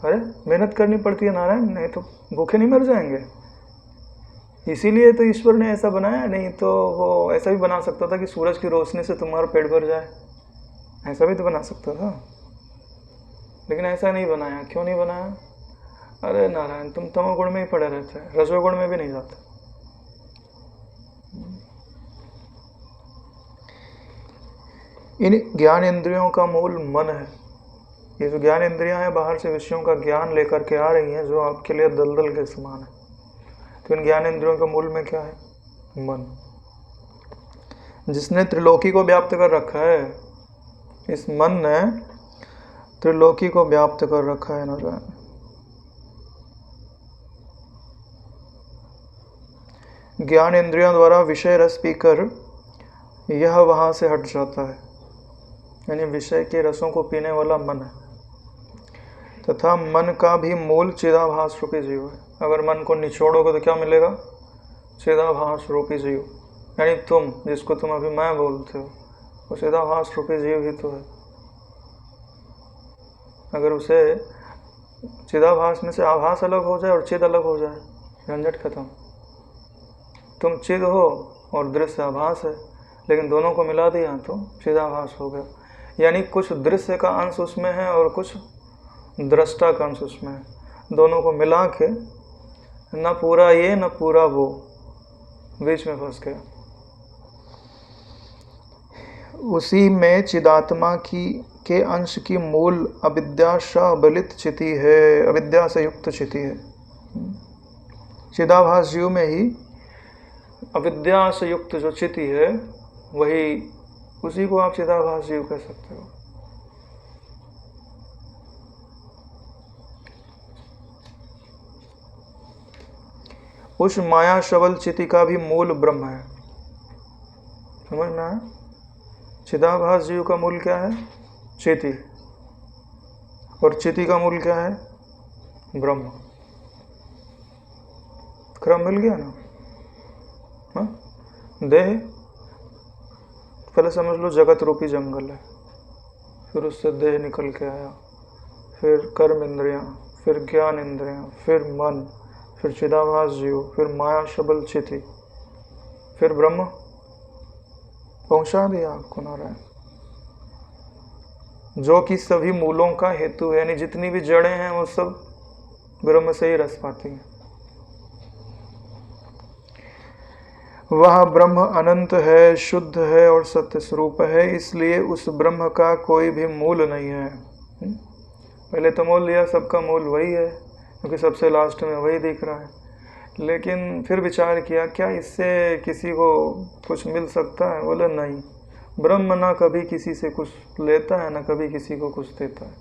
अरे मेहनत करनी पड़ती है नारायण, नहीं तो भूखे नहीं मर जाएंगे। इसीलिए तो ईश्वर ने ऐसा बनाया, नहीं तो वो ऐसा भी बना सकता था कि सूरज की रोशनी से तुम्हारा पेट भर जाए, ऐसा भी तो बना सकता था, लेकिन ऐसा नहीं बनाया। क्यों नहीं बनाया? अरे नारायण, तुम तमोगुण में ही पड़े रहते हैं, रजोगुण में भी नहीं जाते। इन ज्ञान इंद्रियों का मूल मन है। ये जो ज्ञान इंद्रियां हैं बाहर से विषयों का ज्ञान लेकर के आ रही हैं, जो आपके लिए दलदल के समान है। तो इन ज्ञान इंद्रियों के मूल में क्या है? मन, जिसने त्रिलोकी को व्याप्त कर रखा है। इस मन ने त्रिलोकी को व्याप्त कर रखा है नारायण। ज्ञान इंद्रियों द्वारा विषय रस पीकर यह वहां से हट जाता है। यानी विषय के रसों को पीने वाला मन है, तथा मन का भी मूल चिदाभास रूपी जीव है। अगर मन को निचोड़ोगे तो क्या मिलेगा? चिदाभास रूपी जीव। यानी तुम, जिसको तुम अभी मैं बोलते हो, वो चिदाभास रूपी जीव ही तो है। अगर उसे चिदाभास में से आभास अलग हो जाए और चिद अलग हो जाए, झंझट खत्म। तुम चिद हो और दृश्य आभास है, लेकिन दोनों को मिला दिया तो चिदाभास हो गया। यानी कुछ दृश्य का अंश उसमें है और कुछ दृष्टा का अंश उसमें है। दोनों को मिला के न पूरा ये न पूरा वो, बीच में फंस गया। उसी में चिदात्मा की के अंश की मूल अविद्या सबलित चिति है, अविद्या से युक्त चिति है। चिदाभास जीव में ही अविद्या से युक्त जो चिति है, वही, उसी को आप चिदाभास जीव कह सकते हो। उस माया शबल चिति का भी मूल ब्रह्म है। समझना है? चिदाभास जीव का मूल क्या है? चिति। और चिति का मूल क्या है? ब्रह्म। क्रम मिल गया ना? हाँ? देह पहले समझ लो जगत रूपी जंगल है, फिर उससे देह निकल के आया, फिर कर्म इंद्रियां, फिर ज्ञान इंद्रियां, फिर मन, फिर चिदाभास जीव, फिर माया शबल चिति, फिर ब्रह्म। पहुंचा दिया आपको नारायण, जो कि सभी मूलों का हेतु है। यानी जितनी भी जड़ें हैं वो सब ब्रह्म से ही रस पाती हैं। वह ब्रह्म अनंत है, शुद्ध है और सत्य स्वरूप है, इसलिए उस ब्रह्म का कोई भी मूल नहीं है। पहले तो मूल लिया, सबका मूल वही है, क्योंकि सबसे लास्ट में वही दिख रहा है। लेकिन फिर विचार किया, क्या इससे किसी को कुछ मिल सकता है? बोले नहीं, ब्रह्म ना कभी किसी से कुछ लेता है, ना कभी किसी को कुछ देता है,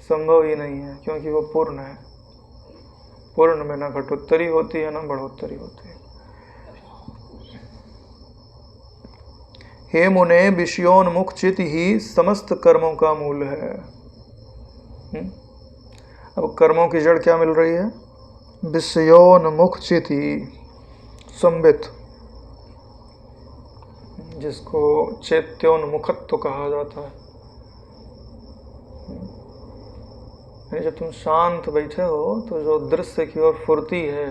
संभव ही नहीं है, क्योंकि वो पूर्ण है। पूर्ण में ना घटोत्तरी होती है, ना बढ़ोत्तरी होती है। हे मुने, विषयोन्मुख चित्त ही समस्त कर्मों का मूल है। अब कर्मों की जड़ क्या मिल रही है? विषयोन्मुख चित्त ही संबित, जिसको चैत्योन्मुखत्व कहा जाता है। जब तुम शांत बैठे हो तो जो दृश्य की ओर फुर्ती है,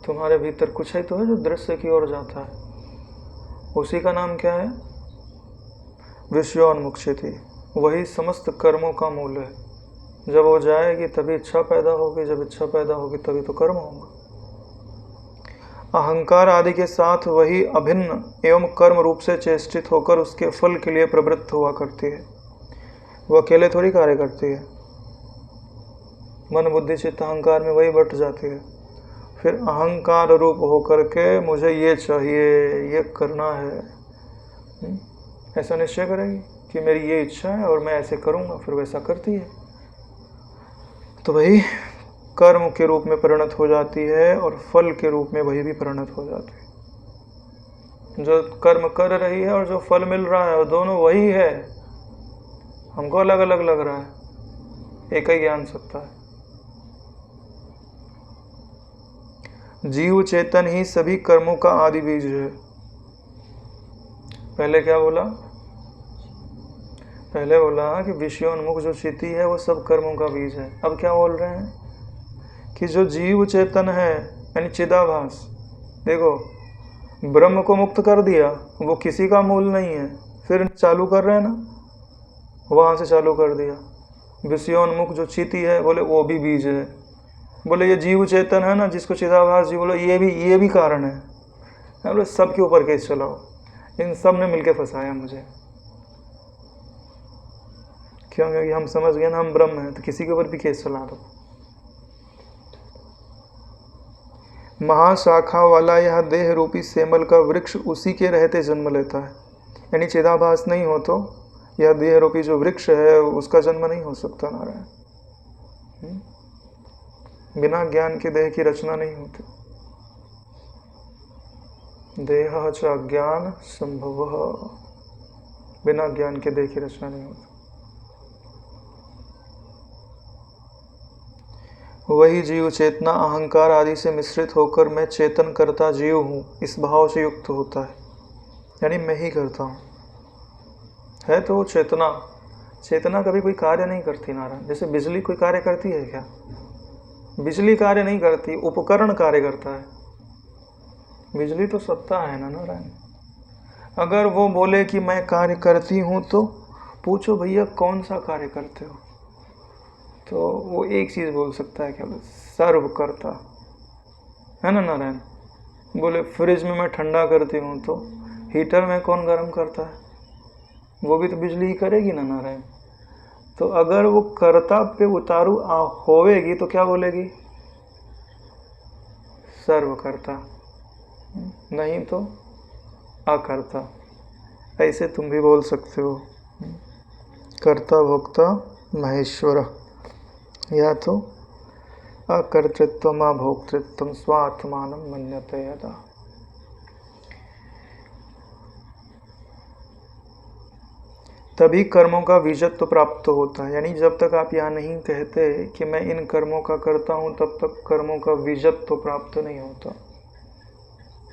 तुम्हारे भीतर कुछ है तो है जो दृश्य की ओर जाता है, उसी का नाम क्या है? विषयोन्मुख चित्त। वही समस्त कर्मों का मूल है। जब वो जाएगी तभी इच्छा पैदा होगी, जब इच्छा पैदा होगी तभी तो कर्म होगा। अहंकार आदि के साथ वही अभिन्न एवं कर्म रूप से चेष्टित होकर उसके फल के लिए प्रवृत्त हुआ करती है। वो अकेले थोड़ी कार्य करती है। मन बुद्धि चित्त अहंकार में वही बट जाती है। फिर अहंकार रूप होकर के मुझे ये चाहिए, ये करना है, ऐसा निश्चय करेगी कि मेरी ये इच्छा है और मैं ऐसे करूँगा, फिर वैसा करती है, तो वही कर्म के रूप में परिणत हो जाती है और फल के रूप में वही भी परिणत हो जाती है। जो कर्म कर रही है और जो फल मिल रहा है वो दोनों वही है। हमको अलग अलग लग रहा है, एक ही ज्ञान सकता है। जीव चेतन ही सभी कर्मों का आदि बीज है। पहले क्या बोला? पहले बोला कि विषयोन्मुख जो चित्त है वो सब कर्मों का बीज है। अब क्या बोल रहे हैं कि जो जीव चेतन है यानी चिदाभास, देखो ब्रह्म को मुक्त कर दिया, वो किसी का मूल नहीं है। फिर चालू कर रहे हैं ना, वहाँ से चालू कर दिया। विषयोन्मुख जो चित्त है, बोले वो भी बीज है। बोले ये जीव चेतन है ना, जिसको चिदाभास जी बोले, ये भी कारण है। बोले सबके ऊपर केस चलाओ। इन सब ने मिलके फंसाया मुझे। क्यों? क्योंकि हम समझ गए ना हम ब्रह्म हैं, तो किसी के ऊपर भी केस चला दो। महाशाखा वाला यह देह रूपी सेमल का वृक्ष उसी के रहते जन्म लेता है। यानी चिदाभास नहीं हो तो यह देह रूपी जो वृक्ष है उसका जन्म नहीं हो सकता। नारायण, बिना ज्ञान के देह की रचना नहीं होती। देह च अज्ञान संभव, बिना ज्ञान के देह की रचना नहीं होती। वही जीव चेतना अहंकार आदि से मिश्रित होकर मैं चेतन करता जीव हूँ, इस भाव से युक्त होता है। यानी मैं ही करता हूँ। है तो वो चेतना। चेतना कभी कोई कार्य नहीं करती नारायण। जैसे बिजली कोई कार्य करती है क्या? बिजली कार्य नहीं करती, उपकरण कार्य करता है। बिजली तो सत्ता है ना नारायण। अगर वो बोले कि मैं कार्य करती हूँ तो पूछो भैया कौन सा कार्य करते हो, तो वो एक चीज़ बोल सकता है, क्या बोले? सर्व करता है ना नारायण। बोले फ्रिज में मैं ठंडा करती हूँ, तो हीटर में कौन गर्म करता है? वो भी तो बिजली ही करेगी ना नारायण। तो अगर वो कर्ता पे उतारू होवेगी तो क्या बोलेगी? सर्व करता, नहीं तो अकर्ता। ऐसे तुम भी बोल सकते हो, कर्ता भोक्ता महेश्वर, या तो अकर्तृत्व भोक्तृत्व स्वात्मानं मन्यते यदा। तभी कर्मों का बीजत्व प्राप्त होता है। यानी जब तक आप यहाँ नहीं कहते कि मैं इन कर्मों का करता हूँ, तब तक कर्मों का बीजत्व प्राप्त नहीं होता।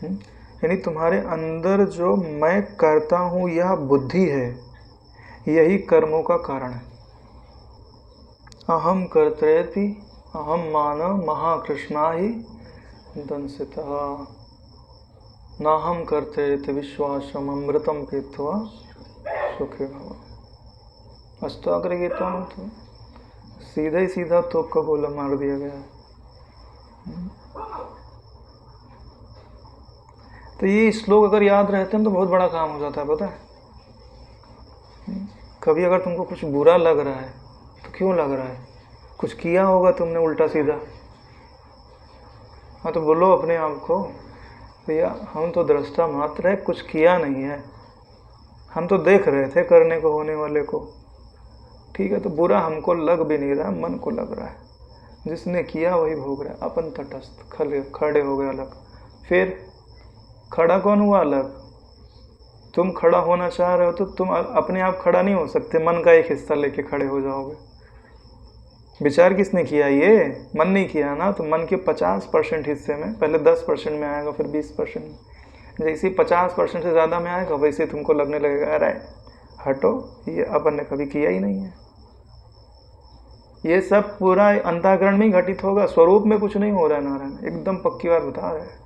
यानी तुम्हारे अंदर जो मैं करता हूँ यह बुद्धि है, यही कर्मों का कारण है। अहम कर्तृति अहम मान महाकृष्णा ही दंसिता, नाहम कर्तृति विश्वासम अमृतम पीत्वा सुखी भव। अष्टाग्र गीता में तो सीधा ही सीधा तोप का गोला मार दिया गया है। तो ये श्लोक अगर याद रहते हैं तो बहुत बड़ा काम हो जाता है, पता है। कभी अगर तुमको कुछ बुरा लग रहा है तो क्यों लग रहा है, कुछ किया होगा तुमने उल्टा सीधा। हाँ तो बोलो अपने आप को, भैया हम तो दृष्टा मात्र है, कुछ किया नहीं है, हम तो देख रहे थे करने को होने वाले को। ठीक है, तो बुरा हमको लग भी नहीं रहा, मन को लग रहा है, जिसने किया वही भोग रहा है। अपन तटस्थ खड़े हो गए अलग। फिर खड़ा कौन हुआ अलग? तुम खड़ा होना चाह रहे हो तो तुम अपने आप खड़ा नहीं हो सकते, मन का एक हिस्सा लेके खड़े हो जाओगे। विचार किसने किया? ये मन नहीं किया ना। तो मन के 50% हिस्से में पहले 10% में आएगा, फिर 20% में। जैसे 50% से ज़्यादा में आएगा वैसे तुमको लगने लगेगा अरे हटो, ये अपन ने कभी किया ही नहीं है। ये सब पूरा अंतःकरण में ही घटित होगा, स्वरूप में कुछ नहीं हो रहा है। नारायण एकदम पक्की बात बता रहे हैं।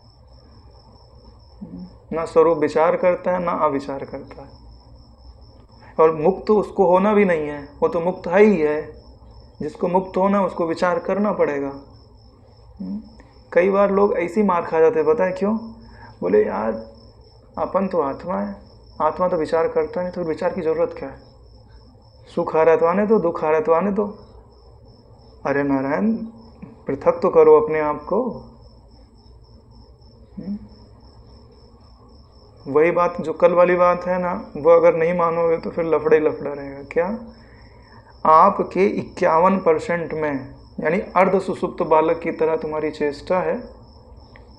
ना स्वरूप विचार करता है ना अविचार करता है। और मुक्त उसको होना भी नहीं है, वो तो मुक्त है ही है। जिसको मुक्त होना उसको विचार करना पड़ेगा। कई बार लोग ऐसी मार खा जाते हैं, पता है क्यों? बोले यार अपन तो आत्मा है, आत्मा तो विचार करता नहीं, तो विचार की जरूरत क्या है? सुख आ रहा है तो आने दो, दुख आ रहा है तो आने दो। अरे नारायण पृथक तो करो अपने आप को। वही बात जो कल वाली बात है ना, वो अगर नहीं मानोगे तो फिर लफड़ा ही लफड़ा रहेगा। क्या आपके 51% में, यानी अर्ध सुसुप्त बालक की तरह तुम्हारी चेष्टा है,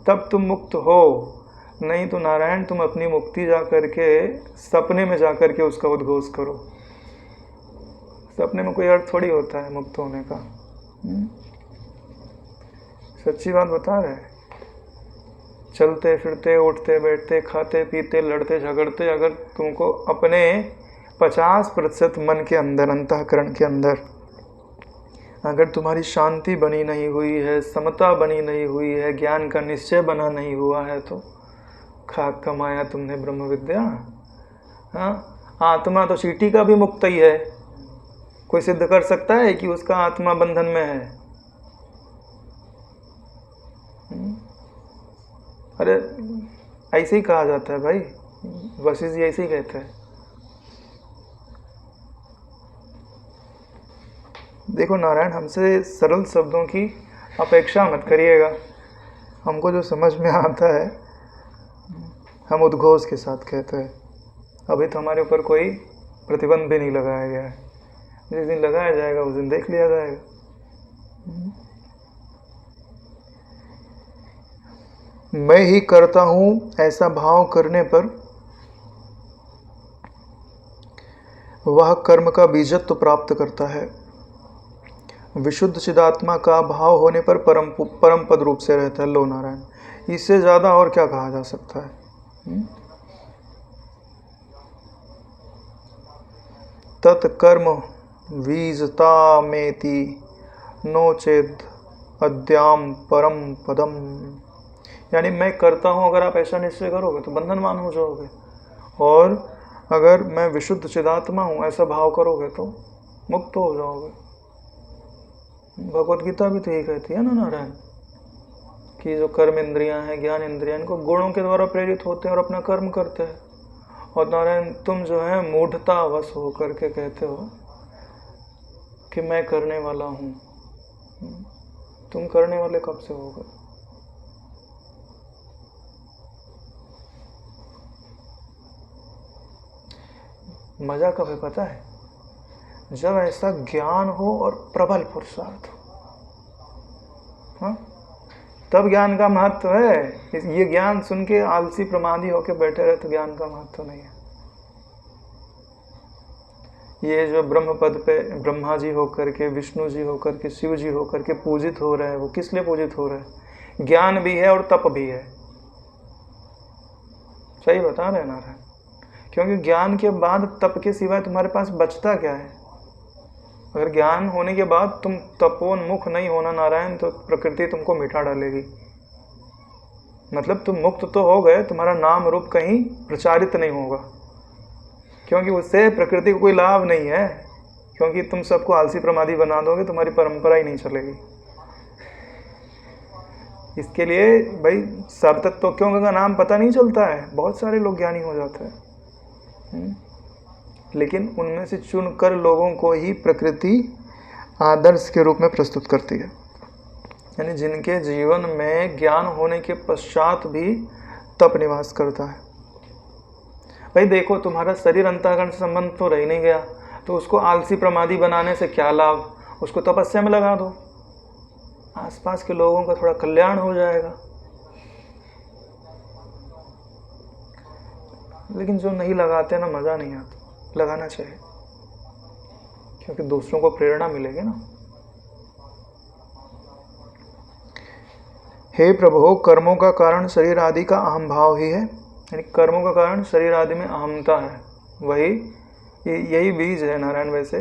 तब तुम मुक्त हो। नहीं तो नारायण तुम अपनी मुक्ति जा करके सपने में जा करके उसका उद्घोष करो। सपने में कोई अर्थ थोड़ी होता है मुक्त होने का। सच्ची बात बता रहे हैं। चलते फिरते उठते बैठते खाते पीते लड़ते झगड़ते, अगर तुमको अपने 50% मन के अंदर, अंतःकरण के अंदर अगर तुम्हारी शांति बनी नहीं हुई है, समता बनी नहीं हुई है, ज्ञान का निश्चय बना नहीं हुआ है, तो खाक कमाया तुमने ब्रह्म विद्या। हाँ, आत्मा तो चींटी का भी मुक्त ही है। कोई सिद्ध कर सकता है कि उसका आत्मा बंधन में है? अरे ऐसे ही कहा जाता है भाई, वशिष्ठ जी ऐसे ही कहते हैं। देखो नारायण, हमसे सरल शब्दों की अपेक्षा मत करिएगा। हमको जो समझ में आता है हम उद्घोष के साथ कहते हैं। अभी तो हमारे ऊपर कोई प्रतिबंध भी नहीं लगाया गया है। जिस दिन लगाया जाएगा उस दिन देख लिया जाएगा। मैं ही करता हूँ ऐसा भाव करने पर वह कर्म का बीजत्व प्राप्त करता है। विशुद्ध चिदात्मा का भाव होने पर परम पद रूप से रहता है। लो नारायण, इससे ज़्यादा और क्या कहा जा सकता है? तत्कर्म वीजता मेति नोचेद अद्याम परम पदम। यानी मैं करता हूँ, अगर आप ऐसा निश्चय करोगे तो बंधनवान हो जाओगे, और अगर मैं विशुद्ध चिदात्मा हूँ ऐसा भाव करोगे तो मुक्त हो जाओगे। भगवत गीता भी तो यही कहती है ना नारायण, कि जो कर्म इंद्रियां हैं, ज्ञान इंद्रियां, इनको गुणों के द्वारा प्रेरित होते हैं और अपना कर्म करते हैं। और नारायण तुम जो है मूढ़तावश हो करके कहते हो कि मैं करने वाला हूँ। तुम करने वाले कब से हो गए? मजा कब है पता है? जब ऐसा ज्ञान हो और प्रबल पुरुषार्थ हो। हाँ, तब ज्ञान का महत्व है। ये ज्ञान सुन के आलसी प्रमादी होके बैठे रहे तो ज्ञान का महत्व नहीं है। ये जो ब्रह्म पद पे ब्रह्मा जी होकर के, विष्णु जी होकर के, शिव जी होकर के पूजित हो रहे हैं, वो किस लिए पूजित हो रहे हैं? ज्ञान भी है और तप भी है। सही बता रहे हैं नारायण, क्योंकि ज्ञान के बाद तप के सिवाय तुम्हारे पास बचता क्या है? अगर ज्ञान होने के बाद तुम तपोन्मुख नहीं होना नारायण, तो प्रकृति तुमको मिटा डालेगी। मतलब तुम मुक्त तो हो गए, तुम्हारा नाम रूप कहीं प्रचारित नहीं होगा, क्योंकि उससे प्रकृति को कोई लाभ नहीं है। क्योंकि तुम सबको आलसी प्रमादी बना दोगे, तुम्हारी परंपरा ही नहीं चलेगी। इसके लिए भाई सब तत्वों का नाम पता नहीं चलता है, बहुत सारे लोग ज्ञानी हो जाते हैं, लेकिन उनमें से चुनकर लोगों को ही प्रकृति आदर्श के रूप में प्रस्तुत करती है। यानी जिनके जीवन में ज्ञान होने के पश्चात भी तप निवास करता है। भाई देखो, तुम्हारा शरीर अंतःकरण से संबंध तो रह नहीं गया, तो उसको आलसी प्रमादी बनाने से क्या लाभ? उसको तपस्या में लगा दो, आसपास के लोगों का थोड़ा कल्याण हो जाएगा। लेकिन जो नहीं लगाते ना, मज़ा नहीं आता। लगाना चाहिए, क्योंकि दूसरों को प्रेरणा मिलेगी ना। हे प्रभु, कर्मों का कारण शरीर आदि का अहम भाव ही है। यानी कर्मों का कारण शरीर आदि में अहमता है, वही यही बीज है नारायण। वैसे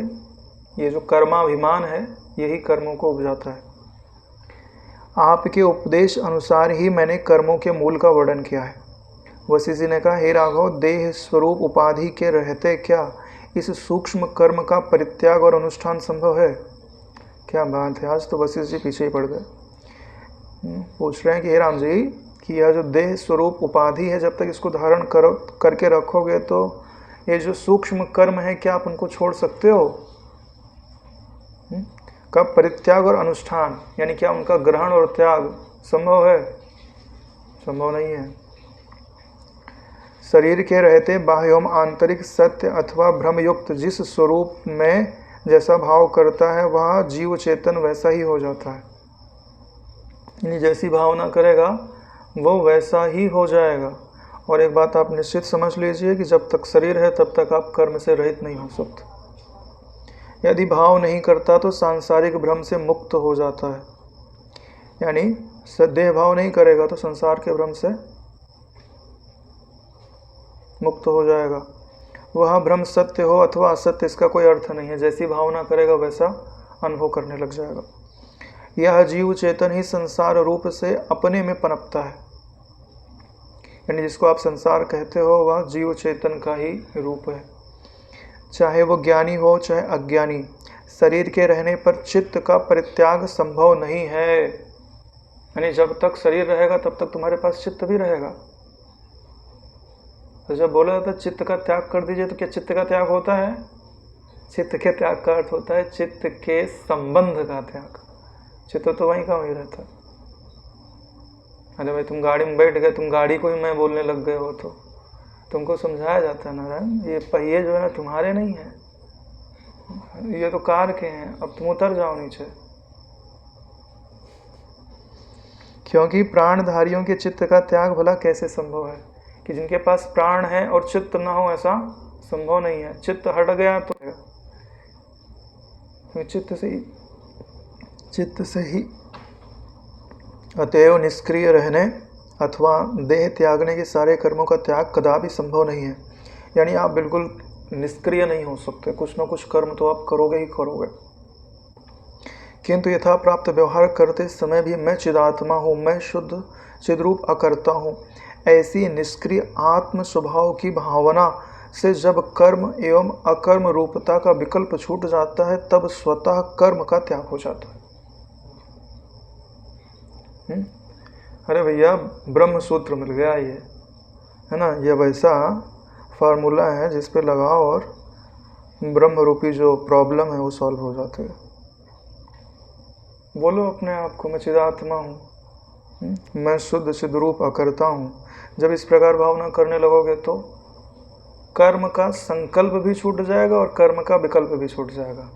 ये जो कर्माभिमान है, यही कर्मों को उपजाता है। आपके उपदेश अनुसार ही मैंने कर्मों के मूल का वर्णन किया है। वशिष्ठ जी ने कहा, हे राघव, देह स्वरूप उपाधि के रहते क्या इस सूक्ष्म कर्म का परित्याग और अनुष्ठान संभव है? क्या बात है, आज तो वशिष्ठ जी पीछे ही पड़ गए। पूछ रहे हैं कि हे राम जी, कि यह जो देह स्वरूप उपाधि है, जब तक इसको धारण करके रखोगे तो ये जो सूक्ष्म कर्म है, क्या आप उनको छोड़ सकते हो? कब परित्याग और अनुष्ठान, यानी क्या उनका ग्रहण और त्याग संभव है? संभव नहीं है। शरीर के रहते बाह्य एवं आंतरिक सत्य अथवा भ्रमयुक्त जिस स्वरूप में जैसा भाव करता है, वह जीव चेतन वैसा ही हो जाता है। यानी जैसी भावना करेगा वो वैसा ही हो जाएगा। और एक बात आप निश्चित समझ लीजिए कि जब तक शरीर है तब तक आप कर्म से रहित नहीं हो सकते। यदि भाव नहीं करता तो सांसारिक भ्रम से मुक्त हो जाता है। यानी देह भाव नहीं करेगा तो संसार के भ्रम से मुक्त हो जाएगा। वह भ्रम सत्य हो अथवा असत्य, इसका कोई अर्थ नहीं है। जैसी भावना करेगा वैसा अनुभव करने लग जाएगा। यह जीव चेतन ही संसार रूप से अपने में पनपता है। यानी जिसको आप संसार कहते हो, वह जीव चेतन का ही रूप है। चाहे वो ज्ञानी हो चाहे अज्ञानी, शरीर के रहने पर चित्त का परित्याग संभव नहीं है। यानी जब तक शरीर रहेगा तब तक तुम्हारे पास चित्त भी रहेगा। तो जब बोला जाता है चित्त का त्याग कर दीजिए, तो क्या चित्त का त्याग होता है? चित्त के त्याग का अर्थ होता है चित्त के संबंध का त्याग। चित्त तो वहीं का वहीं रहता है। अरे भाई, तुम गाड़ी में बैठ गए, तुम गाड़ी को ही मैं बोलने लग गए हो, तो तुमको समझाया जाता है नारायण, ये पहिए जो है ना तुम्हारे नहीं है, ये तो कार के हैं, अब तुम उतर जाओ नीचे। क्योंकि प्राणधारियों के चित्त का त्याग भला कैसे संभव है? कि जिनके पास प्राण है और चित्त ना हो, ऐसा संभव नहीं है। चित्त हट गया तो चित्त से ही अतएव निष्क्रिय रहने अथवा देह त्यागने के सारे कर्मों का त्याग कदापि संभव नहीं है। यानी आप बिल्कुल निष्क्रिय नहीं हो सकते, कुछ ना कुछ कर्म तो आप करोगे ही करोगे। किंतु यथा प्राप्त व्यवहार करते समय भी मैं चिदात्मा हूँ, मैं शुद्ध चिद्रूप अकर्ता हूँ, ऐसी निष्क्रिय आत्म स्वभाव की भावना से जब कर्म एवं अकर्म रूपता का विकल्प छूट जाता है, तब स्वतः कर्म का त्याग हो जाता है। अरे भैया, ब्रह्म सूत्र मिल गया ये, है ना? ये वैसा फार्मूला है जिस पे लगाओ और ब्रह्म रूपी जो प्रॉब्लम है वो सॉल्व हो जाती है। बोलो अपने आप को, मैं चिदात्मा हूँ, मैं शुद्ध चिद्रूप अकर्ता हूँ। जब इस प्रकार भावना करने लगोगे तो कर्म का संकल्प भी छूट जाएगा और कर्म का विकल्प भी छूट जाएगा,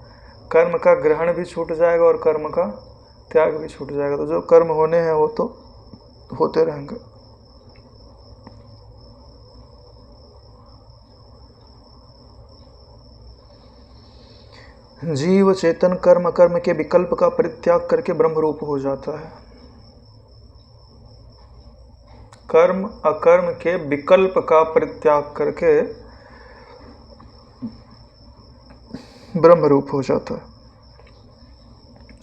कर्म का ग्रहण भी छूट जाएगा और कर्म का त्याग भी छूट जाएगा। तो जो कर्म होने हैं वो तो होते रहेंगे। जीव चेतन कर्म कर्म के विकल्प का परित्याग करके ब्रह्म रूप हो जाता है। कर्म अकर्म के विकल्प का परित्याग करके ब्रह्म रूप हो जाता है।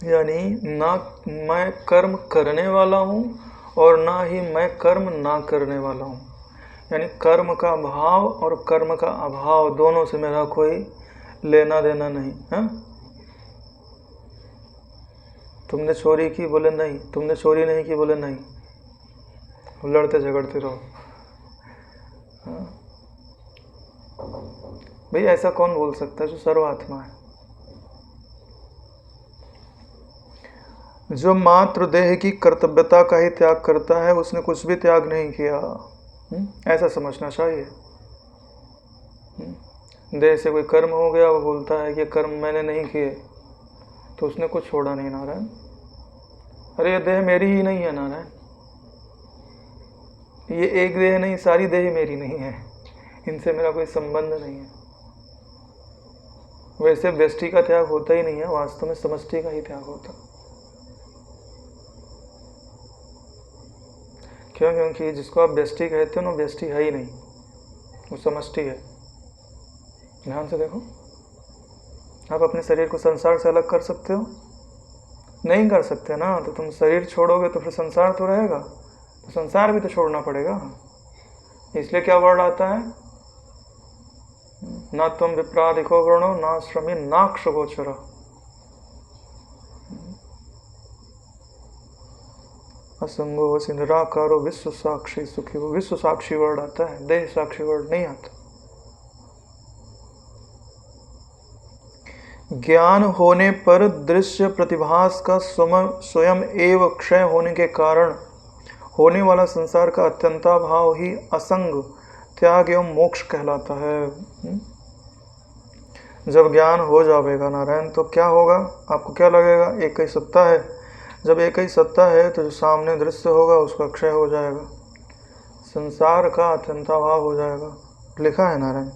यानी ना मैं कर्म करने वाला हूँ और ना ही मैं कर्म ना करने वाला हूँ। यानी कर्म का भाव और कर्म का अभाव दोनों से मेरा कोई लेना देना नहीं है। तुमने चोरी की, बोले नहीं। तुमने चोरी नहीं की, बोले नहीं। लड़ते झगड़ते रहो। भाई ऐसा कौन बोल सकता है जो सर्वात्मा है? जो मात्र देह की कर्तव्यता का ही त्याग करता है, उसने कुछ भी त्याग नहीं किया। ऐसा समझना चाहिए। देह से कोई कर्म हो गया, वो बोलता है कि कर्म मैंने नहीं किए, तो उसने कुछ छोड़ा नहीं नारायण। अरे ये देह मेरी ही नहीं है नारायण, ये एक देह नहीं, सारी देह मेरी नहीं है, इनसे मेरा कोई संबंध नहीं है। वैसे व्यष्टि का त्याग होता ही नहीं है, वास्तव में समष्टि का ही त्याग होता। क्यों? क्योंकि जिसको आप व्यष्टि कहते हो ना, व्यष्टि है ही नहीं, वो समष्टि है। ध्यान से देखो, आप अपने शरीर को संसार से अलग कर सकते हो? नहीं कर सकते ना। तो तुम शरीर छोड़ोगे तो फिर संसार तो रहेगा, तो संसार भी तो छोड़ना पड़ेगा। इसलिए क्या वर्ड आता है? ना तुम विप्राधिको वर्णो ना श्रमी नाक्ष गोचर। असंगो वसी निराकारो विश्व साक्षी सुखी। वो विश्व साक्षी वर्ड आता है, देह साक्षी वर्ड नहीं आता। ज्ञान होने पर दृश्य प्रतिभास का स्वयं एव क्षय होने के कारण होने वाला संसार का अत्यंता भाव ही असंग त्याग एवं मोक्ष कहलाता है। जब ज्ञान हो जाएगा नारायण, तो क्या होगा? आपको क्या लगेगा? एक ही सत्ता है। जब एक ही सत्ता है तो जो सामने दृश्य होगा उसका क्षय हो जाएगा, संसार का अत्यंता भाव हो जाएगा। लिखा है नारायण,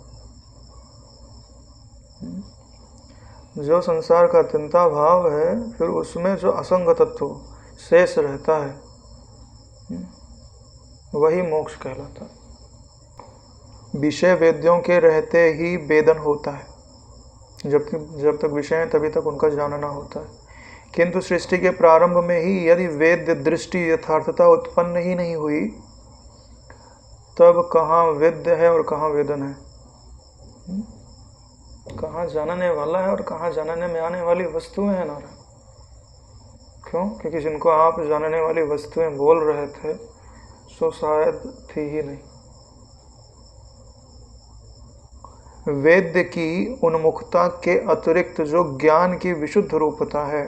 जो संसार का अत्यंता भाव है, फिर उसमें जो असंग तत्व शेष रहता है, वही मोक्ष कहलाता है। विषय वेद्यों के रहते ही वेदन होता है। जब तक विषय है तभी तक उनका जानना होता है। किंतु सृष्टि के प्रारंभ में ही यदि वेद्य दृष्टि यथार्थता उत्पन्न ही नहीं हुई, तब कहाँ वेद्य है और कहाँ वेदन है? कहाँ जानने वाला है और कहाँ जानने में आने वाली वस्तुएं हैं नारायण। क्यों? क्योंकि जिनको आप जानने वाली वस्तुएं बोल रहे थे, सो शायद थी ही नहीं। वेद्य की उन्मुखता के अतिरिक्त जो ज्ञान की विशुद्ध रूपता है,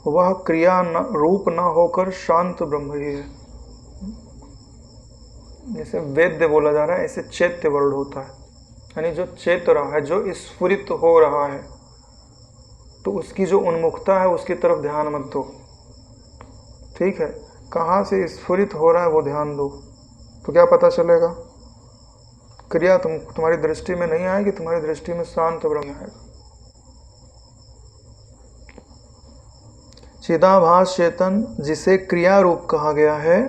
वह क्रिया रूप न होकर शांत ब्रह्म ही है। जैसे वेद्य बोला जा रहा है, ऐसे चैत्य वर्ड होता है, यानी जो चेत रहा है, जो स्फुरित हो रहा है, तो उसकी जो उन्मुखता है उसकी तरफ ध्यान मत दो। ठीक है? कहाँ से स्फुरित हो रहा है वो ध्यान दो, तो क्या पता चलेगा? क्रिया तुम्हारी दृष्टि में नहीं आएगी, तुम्हारी दृष्टि में शांत ब्रह्म आएगा। चिदाभास चेतन जिसे क्रिया रूप कहा गया है,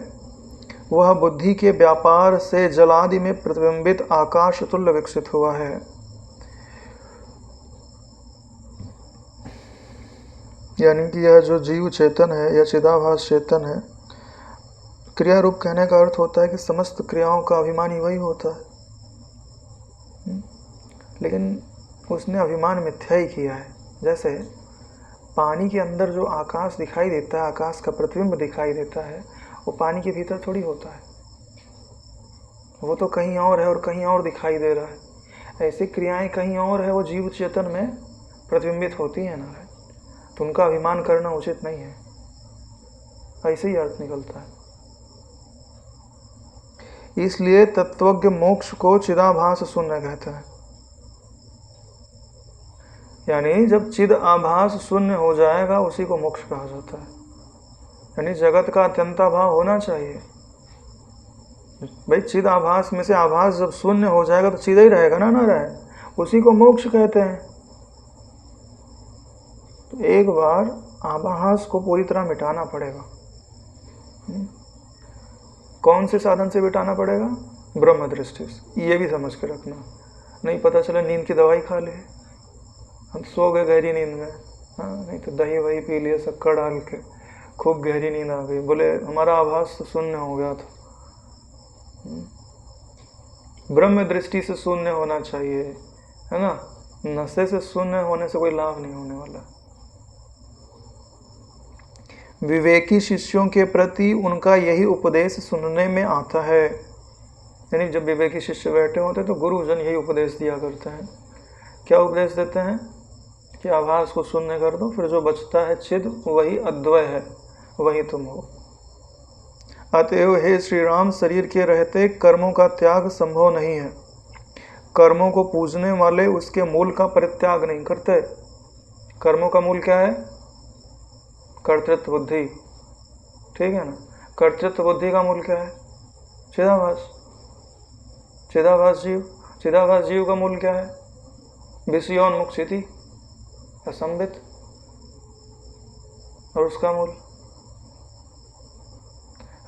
वह बुद्धि के व्यापार से जलादि में प्रतिबिंबित आकाश तुल्य विकसित हुआ है। यानी कि यह जो जीव चेतन है या चिदाभास चेतन है, क्रिया रूप कहने का अर्थ होता है कि समस्त क्रियाओं का अभिमानी वही होता है। लेकिन उसने अभिमान मिथ्या ही किया है। जैसे पानी के अंदर जो आकाश दिखाई देता है, आकाश का प्रतिबिंब दिखाई देता है, वो पानी के भीतर थोड़ी होता है, वो तो कहीं और है और कहीं और दिखाई दे रहा है। ऐसी क्रियाएं कहीं और है, वो जीव चेतन में प्रतिबिंबित होती हैं ना, तो उनका अभिमान करना उचित नहीं है। ऐसे ही अर्थ निकलता है। इसलिए तत्वज्ञ मोक्ष को चिदाभास शून्य कहते हैं। यानी जब चिद आभास शून्य हो जाएगा, उसी को मोक्ष कहा जाता है। यानी जगत का अत्यंता भाव होना चाहिए। भाई चिद आभास में से आभास जब शून्य हो जाएगा तो चिद ही रहेगा ना नारायण, उसी को मोक्ष कहते हैं। तो एक बार आभास को पूरी तरह मिटाना पड़ेगा। कौन से साधन से मिटाना पड़ेगा? ब्रह्म दृष्टि से। ये भी समझ के रखना, नहीं पता चला नींद की दवाई खा ले, हम सो गए गहरी नींद में, हाँ, नहीं तो दही वही पी लिए शक्कर डाल के, खूब गहरी नींद आ गई, बोले हमारा आभास तो शून्य हो गया था। ब्रह्म दृष्टि से शून्य होना चाहिए, है ना। नशे से शून्य होने से कोई लाभ नहीं होने वाला। विवेकी शिष्यों के प्रति उनका यही उपदेश सुनने में आता है। यानी जब विवेकी शिष्य बैठे होते तो गुरुजन यही उपदेश दिया करते हैं। क्या उपदेश देते हैं कि आभास को शून्य कर दो, फिर जो बचता है चिद वही अद्वय है, वही तुम हो। अतएव हे श्री राम, शरीर के रहते कर्मों का त्याग संभव नहीं है। कर्मों को पूजने वाले उसके मूल का परित्याग नहीं करते। कर्मों का मूल क्या है? कर्तृत्व बुद्धि, ठीक है ना। कर्तृत्व बुद्धि का मूल क्या है? चिदाभास। चिदाभास जीव, चिदाभास जीव का मूल क्या है? विषयोन्मुख स्थिति, असंबित। और उसका मूल,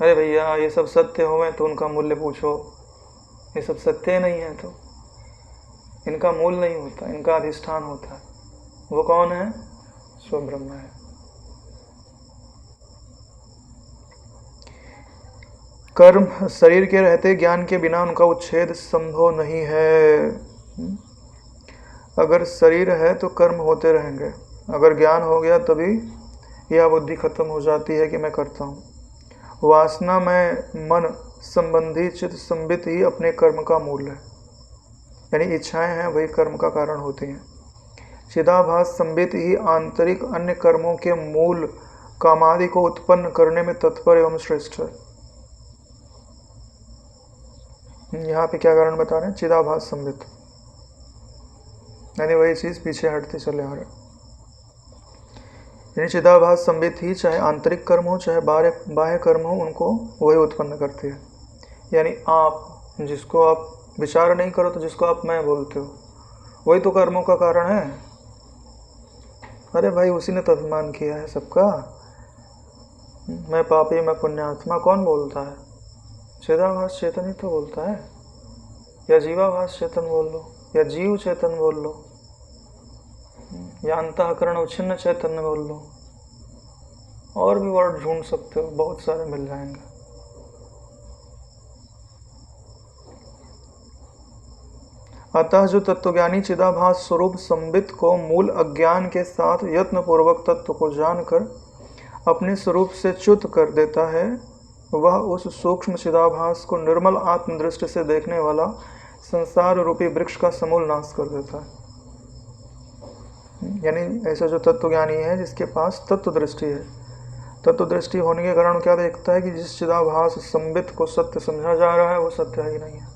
अरे भैया ये सब सत्य होवे तो उनका मूल्य पूछो। ये सब सत्य नहीं है तो इनका मूल नहीं होता, इनका अधिष्ठान होता है। वो कौन है? स्वब्रह्म है। कर्म शरीर के रहते ज्ञान के बिना उनका उच्छेद संभव नहीं है। अगर शरीर है तो कर्म होते रहेंगे, अगर ज्ञान हो गया तभी यह बुद्धि खत्म हो जाती है कि मैं करता हूँ। वासना में मन संबंधी चित्त संबित ही अपने कर्म का मूल है, यानी इच्छाएं हैं वही कर्म का कारण होती हैं। चिदाभास संबित ही आंतरिक अन्य कर्मों के मूल कामादि को उत्पन्न करने में तत्पर एवं श्रेष्ठ है। यहाँ पे क्या कारण बता रहे हैं? चिदाभास संबित, यानी वही चीज पीछे हटते चले आ रहे। यानी चिदाभास संबित ही चाहे आंतरिक कर्म हो चाहे बाह्य कर्म हो, उनको वही उत्पन्न करती है। यानी आप जिसको आप विचार नहीं करो तो जिसको आप मैं बोलते हो वही तो कर्मों का कारण है। अरे भाई उसी ने तो अभिमान किया है सबका, मैं पापी मैं पुण्यात्मा, कौन बोलता है? चिदाभास चेतन ही तो बोलता है, या जीवाभास चेतन बोल लो, या जीव चेतन बोल लो, या अंतःकरण उच्छिन्न चैतन्य बोल लो, और भी वर्ड ढूंढ सकते हो, बहुत सारे मिल जाएंगे। अतः जो तत्वज्ञानी चिदाभास स्वरूप संबित को मूल अज्ञान के साथ यत्न पूर्वक तत्व को जानकर अपने स्वरूप से च्युत कर देता है, वह उस सूक्ष्म चिदाभास को निर्मल आत्मदृष्टि से देखने वाला संसार रूपी वृक्ष का समूल नाश कर देता है। यानी ऐसा जो तत्वज्ञानी है जिसके पास तत्व दृष्टि है, तत्व दृष्टि होने के कारण क्या देखता है कि जिस चिदाभास संबित को सत्य समझा जा रहा है वो सत्य ही नहीं है।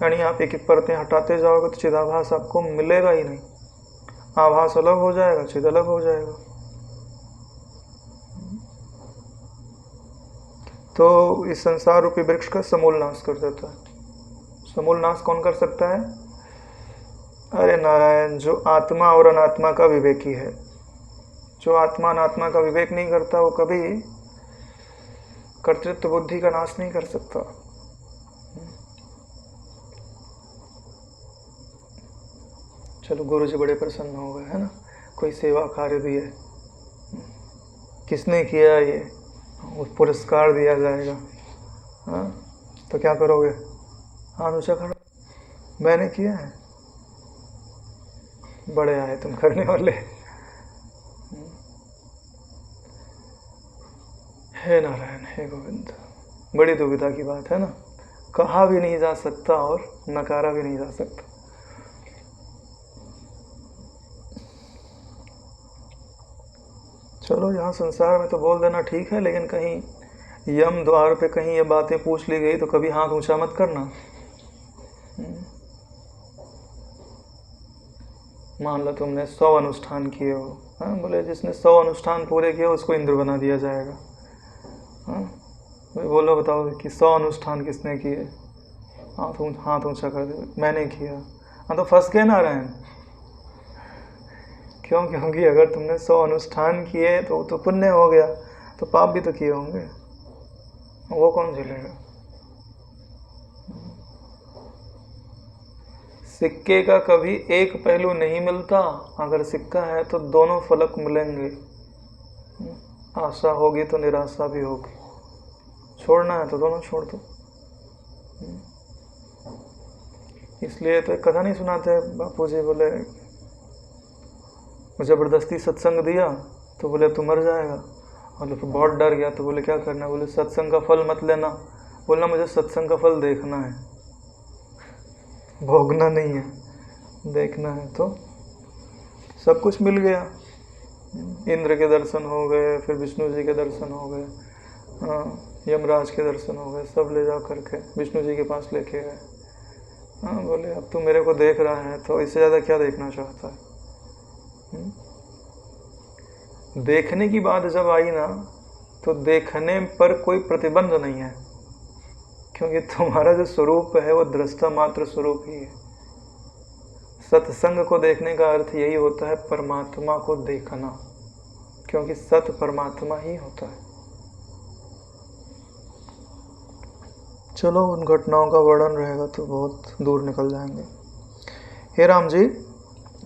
यानी आप एक एक परतें हटाते जाओगे तो चिदाभास आपको मिलेगा ही नहीं, आभास अलग हो जाएगा, चिद अलग हो जाएगा। तो इस संसार रूपी वृक्ष का समूल नाश कर देता है। समूल नाश कौन कर सकता है? अरे नारायण, जो आत्मा और अनात्मा का विवेकी है। जो आत्मा अनात्मा का विवेक नहीं करता वो कभी कर्तृत्व बुद्धि का नाश नहीं कर सकता। चलो गुरु जी बड़े प्रसन्न हो गए है ना, कोई सेवा कार्य दिए, किसने किया ये, पुरस्कार दिया जाएगा। हाँ तो क्या करोगे? हाथ ऊंचा करो, मैंने किया है, बड़े आए तुम करने वाले। हे नारायण हे गोविंद, बड़ी दुविधा की बात है ना, कहा भी नहीं जा सकता और नकारा भी नहीं जा सकता। चलो यहाँ संसार में तो बोल देना ठीक है, लेकिन कहीं यम द्वार पे कहीं ये बातें पूछ ली गई तो कभी हाथ ऊंचा मत करना। मान लो तुमने 100 अनुष्ठान किए हो, हाँ बोले जिसने 100 अनुष्ठान पूरे किए उसको इंद्र बना दिया जाएगा। हाँ बोलो बताओ कि 100 अनुष्ठान किसने किए? हाथ ऊंचा कर दे, मैंने किया। हाँ तो फंस गए नारायण। क्यों? क्योंकि अगर तुमने 100 अनुष्ठान किए तो पुण्य हो गया, तो पाप भी तो किए होंगे, वो कौन झेलेगा? सिक्के का कभी एक पहलू नहीं मिलता, अगर सिक्का है तो दोनों फलक मिलेंगे। आशा होगी तो निराशा भी होगी, छोड़ना है तो दोनों छोड़ दो। इसलिए तो एक कथा नहीं सुनाते बापू जी, बोले जबरदस्ती सत्संग दिया तो बोले अब तू मर जाएगा। और फिर बहुत डर गया, तो बोले क्या करना है? बोले सत्संग का फल मत लेना। बोलना मुझे सत्संग का फल देखना है, भोगना नहीं है, देखना है। तो सब कुछ मिल गया। इंद्र के दर्शन हो गए, फिर विष्णु जी के दर्शन हो गए, यमराज के दर्शन हो गए, सब ले जा करके विष्णु जी के पास लेके गए। बोले अब तू मेरे को देख रहा है तो इससे ज़्यादा क्या देखना चाहता है? देखने की बात जब आई ना, तो देखने पर कोई प्रतिबंध नहीं है, क्योंकि तुम्हारा जो स्वरूप है वो दृष्टा मात्र स्वरूप ही है। सत्संग को देखने का अर्थ यही होता है, परमात्मा को देखना, क्योंकि सत परमात्मा ही होता है। चलो उन घटनाओं का वर्णन रहेगा तो बहुत दूर निकल जाएंगे। हे राम जी,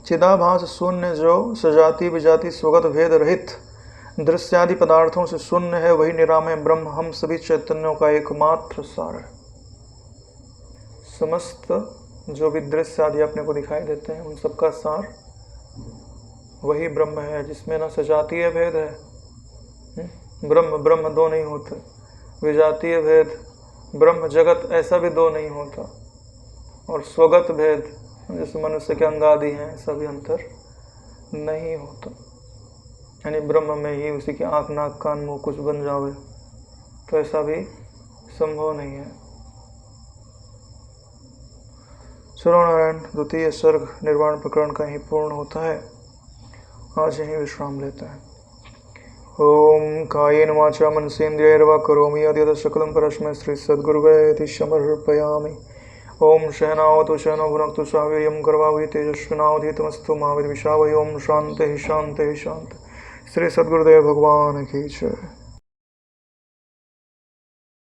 चिदाभास शून्य जो सजाति विजाति स्वगत भेद रहित दृश्यादि पदार्थों से शून्य है, वही निरामय ब्रह्म हम सभी चैतन्यों का एकमात्र सार है। समस्त जो भी दृश्य आदि अपने को दिखाई देते हैं, उन सबका सार वही ब्रह्म है, जिसमें ना सजातीय भेद है, ब्रह्म ब्रह्म दो नहीं होते, विजातीय भेद ब्रह्म जगत ऐसा भी दो नहीं होता, और स्वगत भेद जैसे मनुष्य के अंग आदि हैं, सभी अंतर नहीं होता। यानी ब्रह्म में ही उसी की आँख नाक कान मुँह कुछ बन जावे, तो ऐसा भी संभव नहीं है। नारायण द्वितीय सर्ग निर्वाण प्रकरण का ही पूर्ण होता है। आज यहीं विश्राम लेते हैं। ओम कायेन वाचा मनसेन्द्रियैर्वा करोमि यद्यत् सकलं परस्मै श्री सद्गुरुवे समर्पयामि। ओम सहनावतु सहनौ भुनक्तु सह वीर्यं करवावहै तेजस्विनावधीतमस्तु मा विद्विषावहै। ओम शांति शांति शांति। श्री सद्गुरुदेव भगवान की जय।